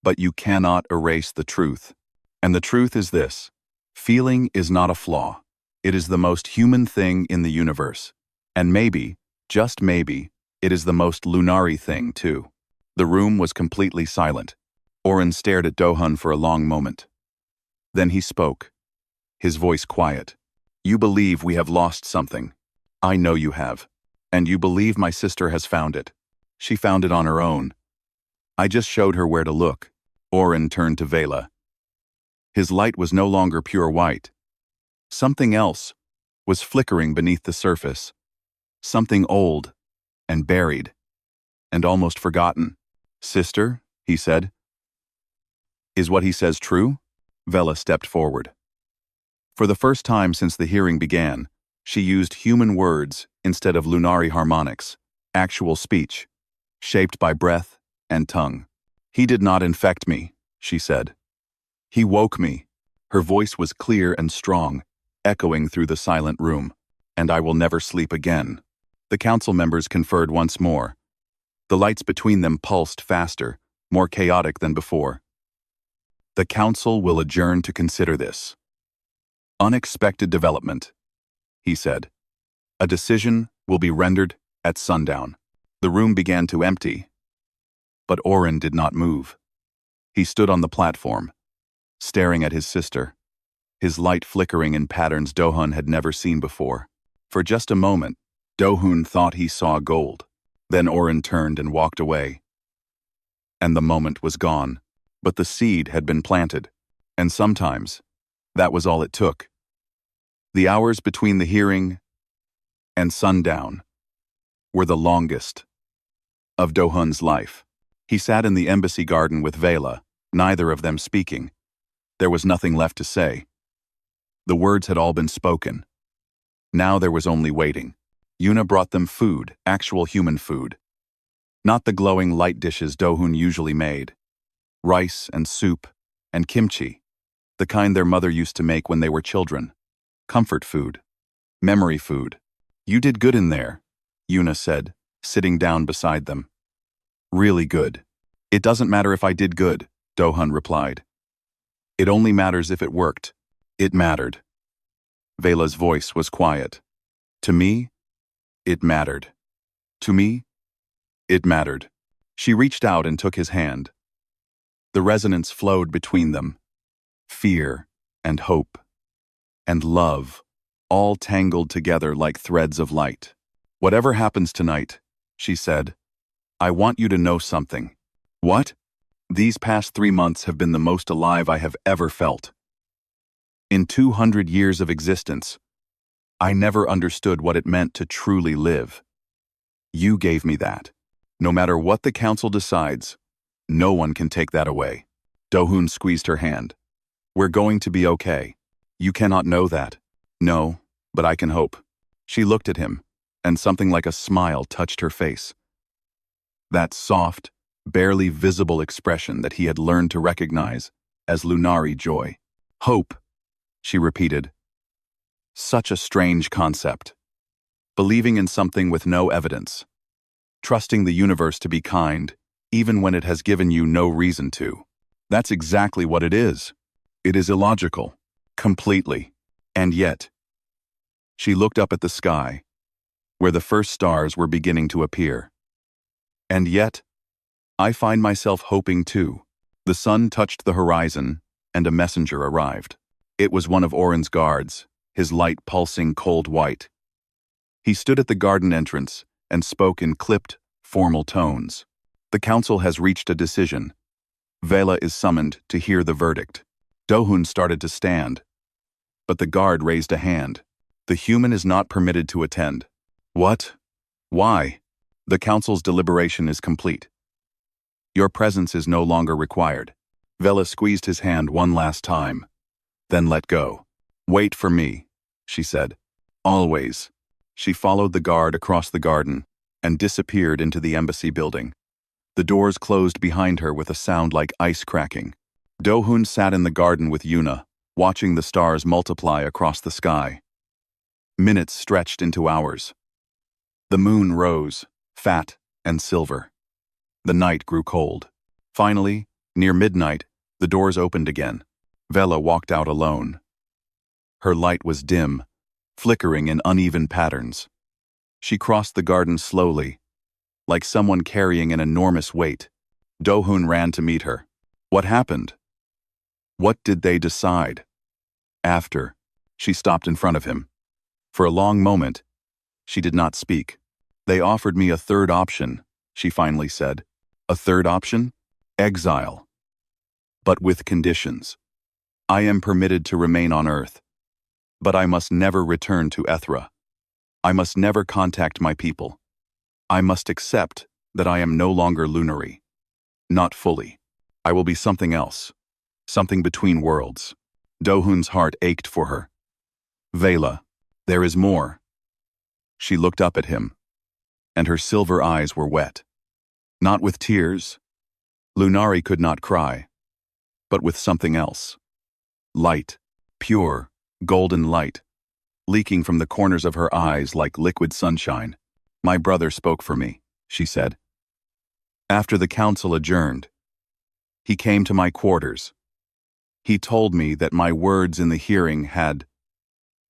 but you cannot erase the truth. And the truth is this: feeling is not a flaw. It is the most human thing in the universe. And maybe, just maybe, it is the most lunary thing, too. The room was completely silent. Oren stared at Dohun for a long moment. Then he spoke, his voice quiet. You believe we have lost something. I know you have. And you believe my sister has found it. She found it on her own. I just showed her where to look. Oren turned to Vela. His light was no longer pure white. Something else was flickering beneath the surface. Something old and buried and almost forgotten. Sister, he said. Is what he says true? Vela stepped forward. For the first time since the hearing began, she used human words instead of lunary harmonics, actual speech, shaped by breath and tongue. He did not infect me, she said. He woke me. Her voice was clear and strong, echoing through the silent room. And I will never sleep again. The council members conferred once more. The lights between them pulsed faster, more chaotic than before. The council will adjourn to consider this. Unexpected development, he said. A decision will be rendered At sundown, the room began to empty, but Oren did not move. He stood on the platform, staring at his sister, his light flickering in patterns Dohun had never seen before. For just a moment, Dohun thought he saw gold. Then Oren turned and walked away. And the moment was gone. But the seed had been planted, and sometimes that was all it took. The hours between the hearing and sundown were the longest of Dohun's life. He sat in the embassy garden with Vela, neither of them speaking. There was nothing left to say. The words had all been spoken. Now there was only waiting. Yuna brought them food, actual human food. Not the glowing light dishes Dohun usually made. Rice and soup and kimchi, the kind their mother used to make when they were children. Comfort food. Memory food. You did good in there, Yuna said, sitting down beside them. Really good. It doesn't matter if I did good, Dohun replied. It only matters if it worked. It mattered. Vela's voice was quiet. To me, it mattered. To me, it mattered. She reached out and took his hand. The resonance flowed between them. Fear and hope and love, all tangled together like threads of light. Whatever happens tonight, she said, I want you to know something. What? These past 3 months have been the most alive I have ever felt. In 200 years of existence, I never understood what it meant to truly live. You gave me that. No matter what the council decides, no one can take that away. Dohun squeezed her hand. We're going to be okay. You cannot know that. No, but I can hope. She looked at him, and something like a smile touched her face. That soft, barely visible expression that he had learned to recognize as Lunari joy. Hope, she repeated. Such a strange concept. Believing in something with no evidence. Trusting the universe to be kind, even when it has given you no reason to. That's exactly what it is. It is illogical. Completely. And yet, she looked up at the sky, where the first stars were beginning to appear. And yet, I find myself hoping too. The sun touched the horizon, and a messenger arrived. It was one of Oren's guards, his light pulsing cold white. He stood at the garden entrance and spoke in clipped, formal tones. The council has reached a decision. Vela is summoned to hear the verdict. Dohun started to stand, but the guard raised a hand. The human is not permitted to attend. What? Why? The council's deliberation is complete. Your presence is no longer required. Vela squeezed his hand one last time, then let go. Wait for me, she said. Always. She followed the guard across the garden and disappeared into the embassy building. The doors closed behind her with a sound like ice cracking. Dohun sat in the garden with Yuna, watching the stars multiply across the sky. Minutes stretched into hours. The moon rose, fat and silver. The night grew cold. Finally, near midnight, the doors opened again. Vela walked out alone. Her light was dim, flickering in uneven patterns. She crossed the garden slowly, like someone carrying an enormous weight. Dohun ran to meet her. What happened? What did they decide? After, she stopped in front of him. For a long moment, she did not speak. They offered me a third option, she finally said. A third option? Exile. But with conditions. I am permitted to remain on Earth, but I must never return to Ethra. I must never contact my people. I must accept that I am no longer Lunari. Not fully. I will be something else. Something between worlds. Dohun's heart ached for her. Vela, there is more. She looked up at him, and her silver eyes were wet. Not with tears. Lunari could not cry, but with something else. Light, pure, golden light, leaking from the corners of her eyes like liquid sunshine. My brother spoke for me, she said. After the council adjourned, he came to my quarters. He told me that my words in the hearing had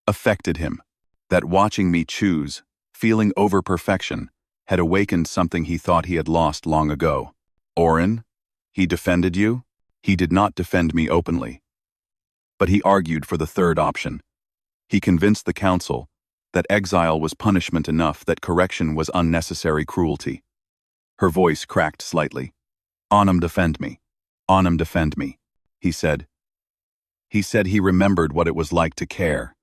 affected him, that watching me choose, feeling over perfection, had awakened something he thought he had lost long ago. Orin? He defended you? He did not defend me openly. But he argued for the third option. He convinced the council that exile was punishment enough, that correction was unnecessary cruelty. Her voice cracked slightly. Onum defend me. Onum defend me, he said. He said he remembered what it was like to care.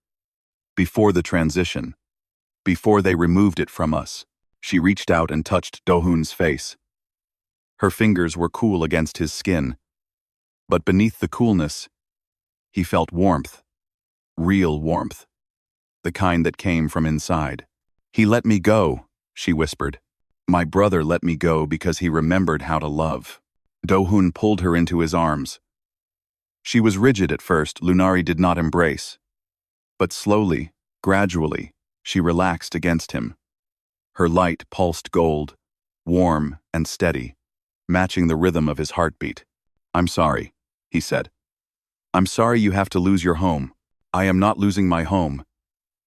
Before the transition, before they removed it from us, she reached out and touched Do-hoon's face. Her fingers were cool against his skin, but beneath the coolness, he felt warmth, real warmth, the kind that came from inside. He let me go, she whispered. My brother let me go because he remembered how to love. Do-hoon pulled her into his arms. She was rigid at first, Lunari did not embrace. But slowly, gradually, she relaxed against him. Her light pulsed gold, warm and steady, matching the rhythm of his heartbeat. I'm sorry, he said. I'm sorry you have to lose your home. I am not losing my home.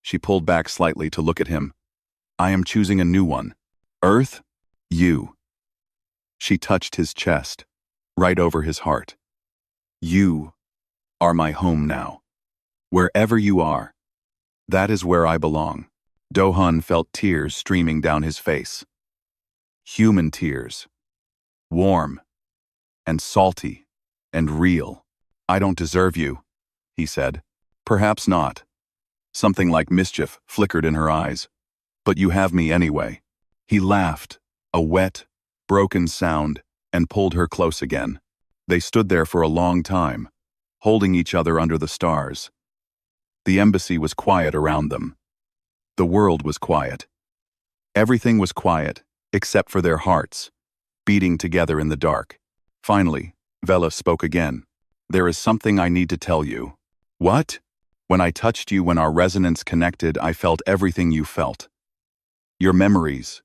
She pulled back slightly to look at him. I am choosing a new one. Earth? You. She touched his chest, right over his heart. You are my home now. Wherever you are, that is where I belong. Do-hoon felt tears streaming down his face. Human tears. Warm and salty and real. I don't deserve you, he said. Perhaps not. Something like mischief flickered in her eyes. But you have me anyway. He laughed, a wet, broken sound, and pulled her close again. They stood there for a long time, holding each other under the stars. The embassy was quiet around them. The world was quiet. Everything was quiet, except for their hearts, beating together in the dark. Finally, Vela spoke again. There is something I need to tell you. What? When I touched you, when our resonance connected, I felt everything you felt. Your memories,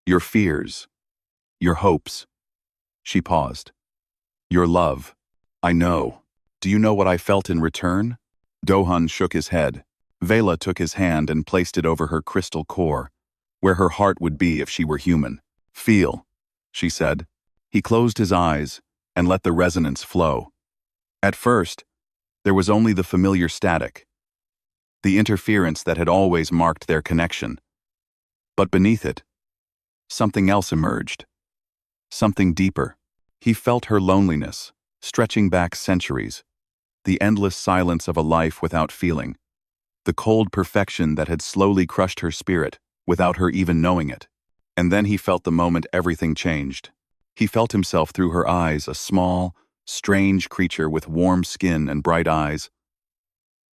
your fears, your hopes. She paused. Your love. I know. Do you know what I felt in return? Do-hoon shook his head. Vela took his hand and placed it over her crystal core, where her heart would be if she were human. Feel, she said. He closed his eyes and let the resonance flow. At first, there was only the familiar static, the interference that had always marked their connection. But beneath it, something else emerged. Something deeper. He felt her loneliness, stretching back centuries, the endless silence of a life without feeling, the cold perfection that had slowly crushed her spirit without her even knowing it. And then he felt the moment everything changed. He felt himself through her eyes, a small, strange creature with warm skin and bright eyes,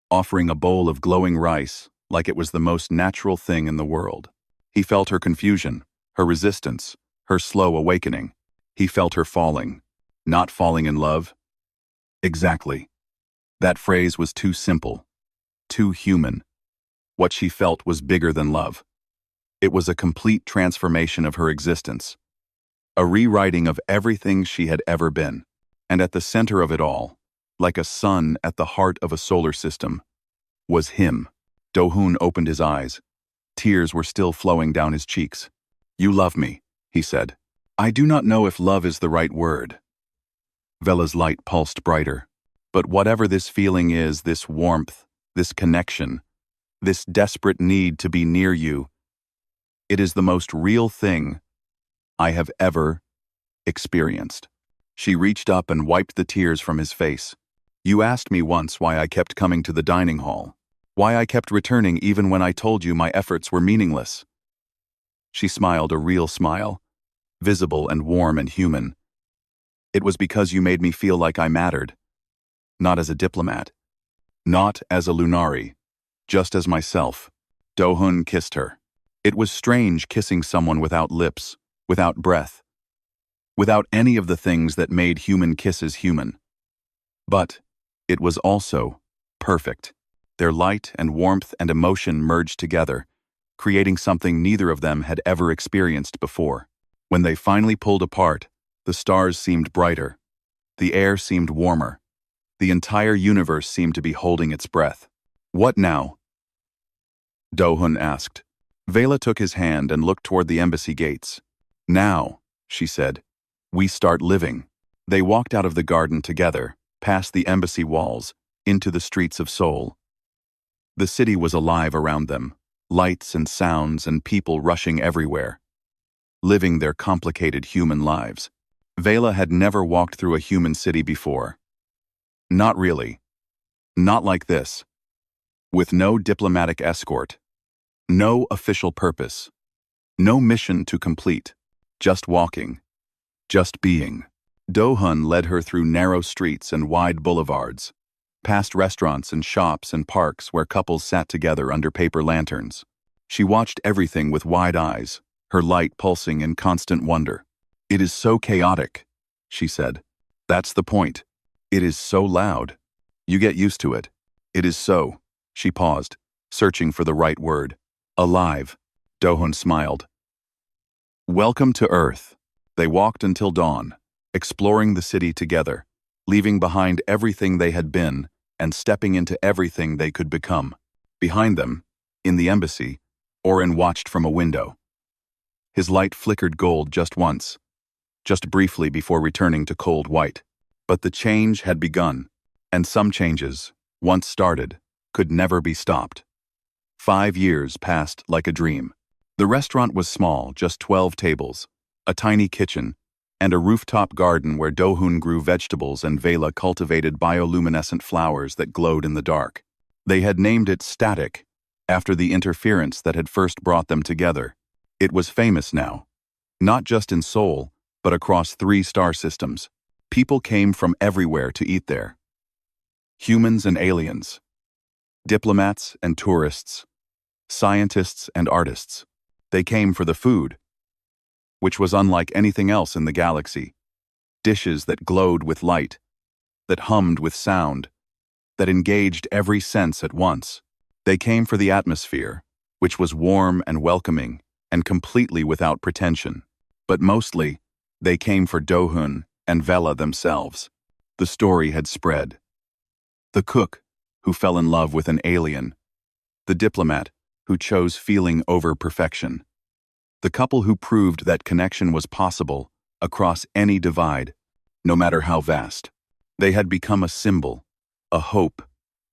offering a bowl of glowing rice like it was the most natural thing in the world. He felt her confusion, her resistance, her slow awakening. He felt her falling, not falling in love. Exactly. That phrase was too simple, too human. What she felt was bigger than love. It was a complete transformation of her existence, a rewriting of everything she had ever been. And at the center of it all, like a sun at the heart of a solar system, was him. Do-hoon opened his eyes. Tears were still flowing down his cheeks. You love me, he said. I do not know if love is the right word. Vela's light pulsed brighter. But whatever this feeling is, this warmth, this connection, this desperate need to be near you, it is the most real thing I have ever experienced. She reached up and wiped the tears from his face. You asked me once why I kept coming to the dining hall, why I kept returning even when I told you my efforts were meaningless. She smiled a real smile, visible and warm and human. It was because you made me feel like I mattered. Not as a diplomat. Not as a Lunari. Just as myself. Do-hoon kissed her. It was strange kissing someone without lips, without breath, without any of the things that made human kisses human. But it was also perfect. Their light and warmth and emotion merged together, creating something neither of them had ever experienced before. When they finally pulled apart, the stars seemed brighter. The air seemed warmer. The entire universe seemed to be holding its breath. What now? Do-hoon asked. Vela took his hand and looked toward the embassy gates. Now, she said, we start living. They walked out of the garden together, past the embassy walls, into the streets of Seoul. The city was alive around them, lights and sounds and people rushing everywhere, living their complicated human lives. Vela had never walked through a human city before. Not really. Not like this. With no diplomatic escort. No official purpose. No mission to complete. Just walking. Just being. Do-hun led her through narrow streets and wide boulevards, past restaurants and shops and parks where couples sat together under paper lanterns. She watched everything with wide eyes, her light pulsing in constant wonder. It is so chaotic, she said. That's the point. It is so loud. You get used to it. It is so. She paused, searching for the right word. Alive. Do-hun smiled. Welcome to Earth. They walked until dawn, exploring the city together, leaving behind everything they had been and stepping into everything they could become. Behind them, in the embassy, Oren watched from a window. His light flickered gold just once, just briefly before returning to cold white. But the change had begun, and some changes, once started, could never be stopped. 5 years passed like a dream. The restaurant was small, just 12 tables, a tiny kitchen, and a rooftop garden where Do-hun grew vegetables and Vela cultivated bioluminescent flowers that glowed in the dark. They had named it Static, after the interference that had first brought them together. It was famous now, not just in Seoul, but across 3 star systems. People came from everywhere to eat there. Humans and aliens, diplomats and tourists, scientists and artists. They came for the food, which was unlike anything else in the galaxy. Dishes that glowed with light, that hummed with sound, that engaged every sense at once. They came for the atmosphere, which was warm and welcoming and completely without pretension. But mostly, they came for Do-hun and Vela themselves. The story had spread. The cook, who fell in love with an alien. The diplomat, who chose feeling over perfection. The couple who proved that connection was possible across any divide, no matter how vast. They had become a symbol, a hope,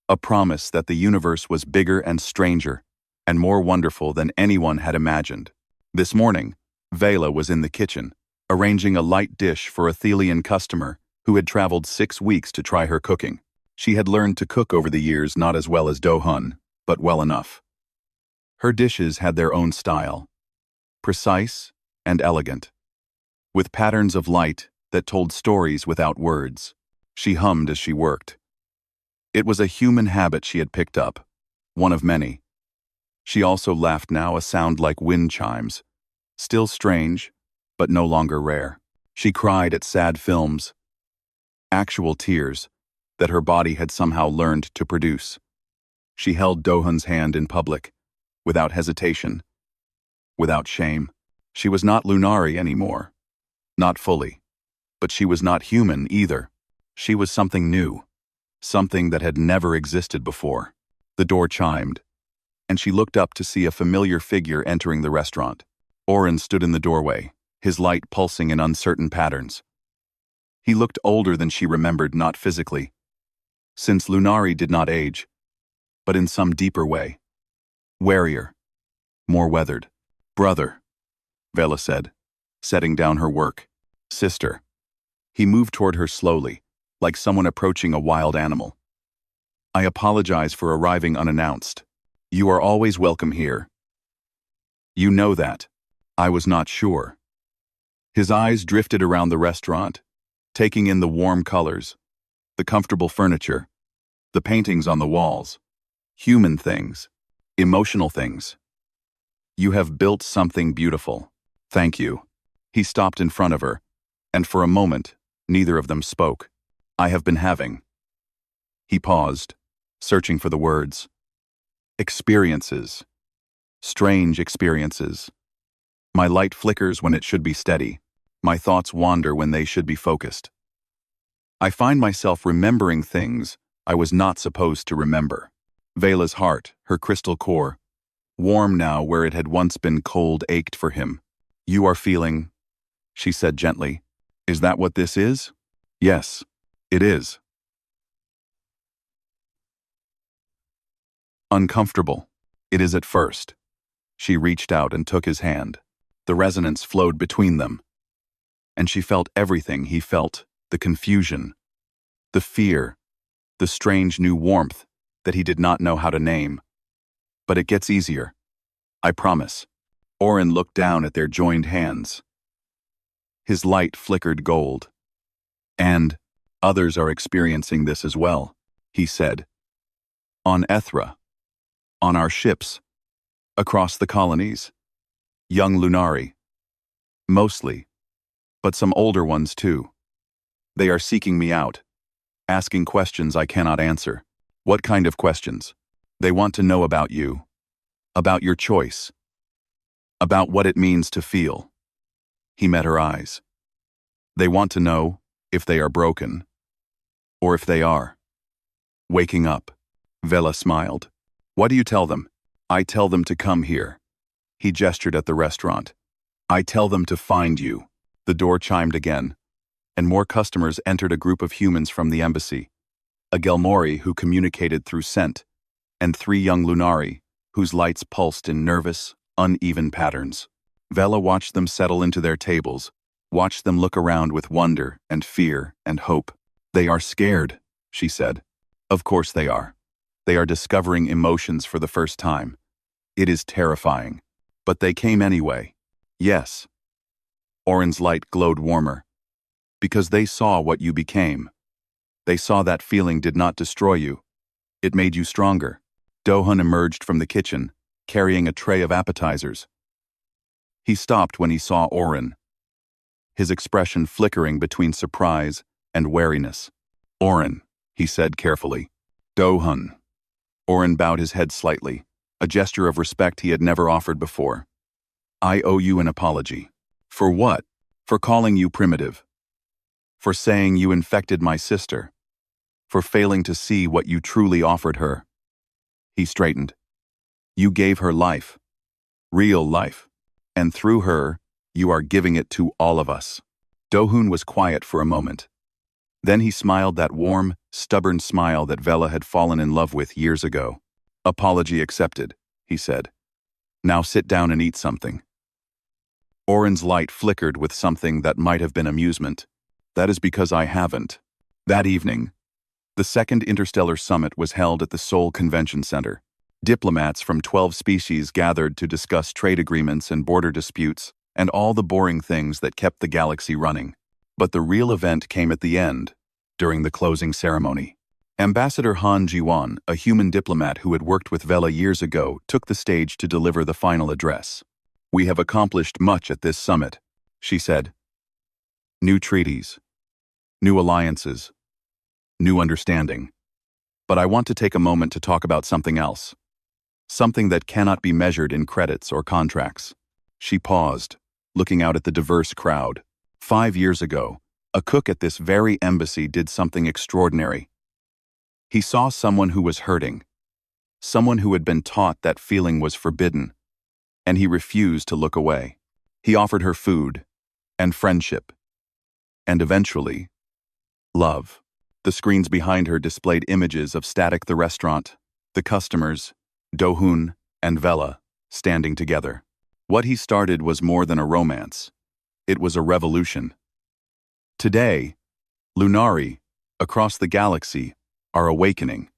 a promise that the universe was bigger and stranger, and more wonderful than anyone had imagined. This morning, Vela was in the kitchen, arranging a light dish for a Thelian customer who had traveled 6 weeks to try her cooking. She had learned to cook over the years, not as well as Do-hun, but well enough. Her dishes had their own style, precise and elegant, with patterns of light that told stories without words. She hummed as she worked. It was a human habit she had picked up, one of many. She also laughed now, a sound like wind chimes, still strange, but no longer rare. She cried at sad films, actual tears that her body had somehow learned to produce. She held Do-hun's hand in public, without hesitation, without shame. She was not Lunari anymore. Not fully. But she was not human either. She was something new, something that had never existed before. The door chimed, and she looked up to see a familiar figure entering the restaurant. Oren stood in the doorway, his light pulsing in uncertain patterns. He looked older than she remembered, not physically, since Lunari did not age, but in some deeper way. Warier, more weathered. Brother, Vela said, setting down her work. Sister. He moved toward her slowly, like someone approaching a wild animal. I apologize for arriving unannounced. You are always welcome here. You know that. I was not sure. His eyes drifted around the restaurant, taking in the warm colors, the comfortable furniture, the paintings on the walls, human things, emotional things. You have built something beautiful. Thank you. He stopped in front of her, and for a moment, neither of them spoke. I have been having. He paused, searching for the words. Experiences. Strange experiences. My light flickers when it should be steady. My thoughts wander when they should be focused. I find myself remembering things I was not supposed to remember. Vela's heart, her crystal core, warm now where it had once been cold ached for him. "You are feeling," she said gently. "Is that what this is?" "Yes, it is." "Uncomfortable. It is at first." She reached out and took his hand. The resonance flowed between them. And she felt everything he felt, the confusion, the fear, the strange new warmth that he did not know how to name. "But it gets easier. I promise." Oren looked down at their joined hands. His light flickered gold. "And others are experiencing this as well," he said. "On Ethra, on our ships, across the colonies. Young Lunari. Mostly, but some older ones too. They are seeking me out, asking questions I cannot answer." "What kind of questions?" "They want to know about you, about your choice, about what it means to feel." He met her eyes. "They want to know if they are broken, or if they are waking up." Vela smiled. "What do you tell them?" "I tell them to come here." He gestured at the restaurant. "I tell them to find you." The door chimed again, and more customers entered. A group of humans from the embassy, a Gelmori who communicated through scent, and 3 young Lunari, whose lights pulsed in nervous, uneven patterns. Vela watched them settle into their tables, watched them look around with wonder and fear and hope. "They are scared," she said. "Of course they are. They are discovering emotions for the first time. It is terrifying. But they came anyway." "Yes." Oren's light glowed warmer. "Because they saw what you became. They saw that feeling did not destroy you. It made you stronger." Dohun emerged from the kitchen, carrying a tray of appetizers. He stopped when he saw Oren, his expression flickering between surprise and wariness. "Oren," he said carefully. "Dohun." Oren bowed his head slightly, a gesture of respect he had never offered before. "I owe you an apology." "For what?" "For calling you primitive. For saying you infected my sister. For failing to see what you truly offered her." He straightened. "You gave her life. Real life. And through her, you are giving it to all of us." Dohun was quiet for a moment. Then he smiled that warm, stubborn smile that Vela had fallen in love with years ago. "Apology accepted," he said. "Now sit down and eat something." Oren's light flickered with something that might have been amusement. "That is because I haven't." That evening, the second Interstellar Summit was held at the Seoul Convention Center. Diplomats from 12 species gathered to discuss trade agreements and border disputes, and all the boring things that kept the galaxy running. But the real event came at the end, during the closing ceremony. Ambassador Han Jiwan, a human diplomat who had worked with Vela years ago, took the stage to deliver the final address. "We have accomplished much at this summit," she said. "New treaties, new alliances, new understanding. But I want to take a moment to talk about something else. Something that cannot be measured in credits or contracts." She paused, looking out at the diverse crowd. 5 years ago, a cook at this very embassy did something extraordinary. He saw someone who was hurting, someone who had been taught that feeling was forbidden, and he refused to look away. He offered her food, and friendship, and eventually, love. The screens behind her displayed images of Static the restaurant, the customers, Dohun, and Vela, standing together. What he started was more than a romance. It was a revolution. Today, Lunari, across the galaxy, are awakening.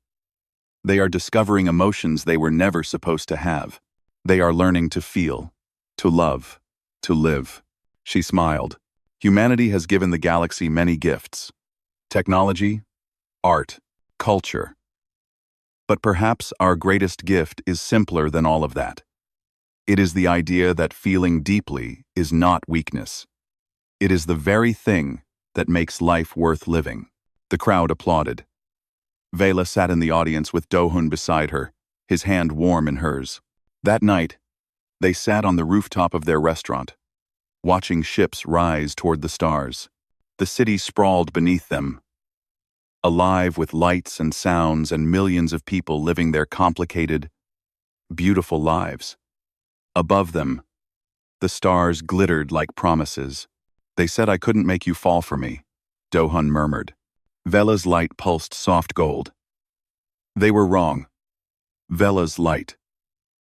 They are discovering emotions they were never supposed to have. They are learning to feel, to love, to live. She smiled. Humanity has given the galaxy many gifts. Technology, art, culture. But perhaps our greatest gift is simpler than all of that. It is the idea that feeling deeply is not weakness. It is the very thing that makes life worth living. The crowd applauded. Vela sat in the audience with Dohun beside her, his hand warm in hers. That night, they sat on the rooftop of their restaurant, watching ships rise toward the stars. The city sprawled beneath them, alive with lights and sounds and millions of people living their complicated, beautiful lives. Above them, the stars glittered like promises. They said I couldn't make you fall for me, Dohun murmured. Vela's light pulsed soft gold. They were wrong. Vela's light.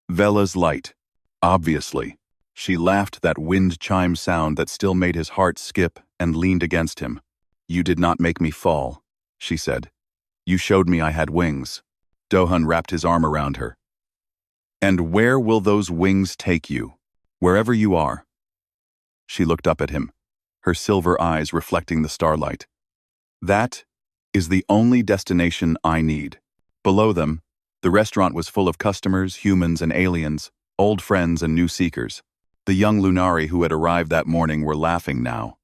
Vela's light. Obviously. She laughed that wind chime sound that still made his heart skip and leaned against him. You did not make me fall, she said. You showed me I had wings. Dohun wrapped his arm around her. And where will those wings take you? Wherever you are. She looked up at him, her silver eyes reflecting the starlight. That is the only destination I need. Below them, the restaurant was full of customers, humans and aliens, old friends and new seekers. The young Lunari who had arrived that morning were laughing now,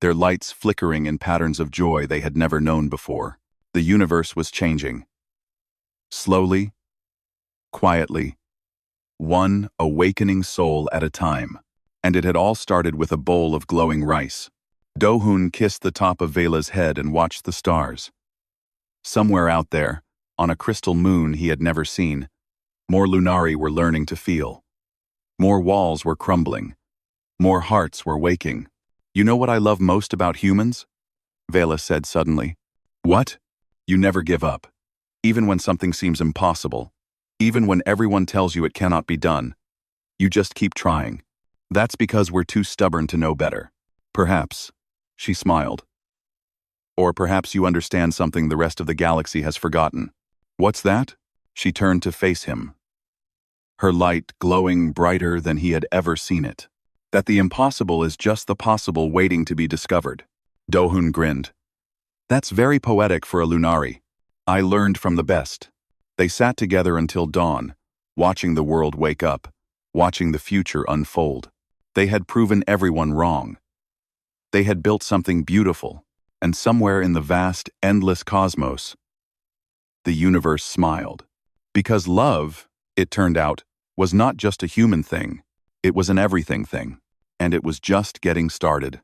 their lights flickering in patterns of joy they had never known before. The universe was changing. Slowly, quietly, one awakening soul at a time. And it had all started with a bowl of glowing rice. Dohun kissed the top of Vela's head and watched the stars. Somewhere out there, on a crystal moon he had never seen, more Lunari were learning to feel. More walls were crumbling. More hearts were waking. You know what I love most about humans? Vela said suddenly. What? You never give up. Even when something seems impossible. Even when everyone tells you it cannot be done. You just keep trying. That's because we're too stubborn to know better. Perhaps, she smiled. Or perhaps you understand something the rest of the galaxy has forgotten. What's that? She turned to face him, her light glowing brighter than he had ever seen it. That the impossible is just the possible waiting to be discovered. Dohun grinned. That's very poetic for a Lunari. I learned from the best. They sat together until dawn, watching the world wake up, watching the future unfold. They had proven everyone wrong. They had built something beautiful, and somewhere in the vast, endless cosmos, the universe smiled. Because love, it turned out, was not just a human thing, it was an everything thing, and it was just getting started.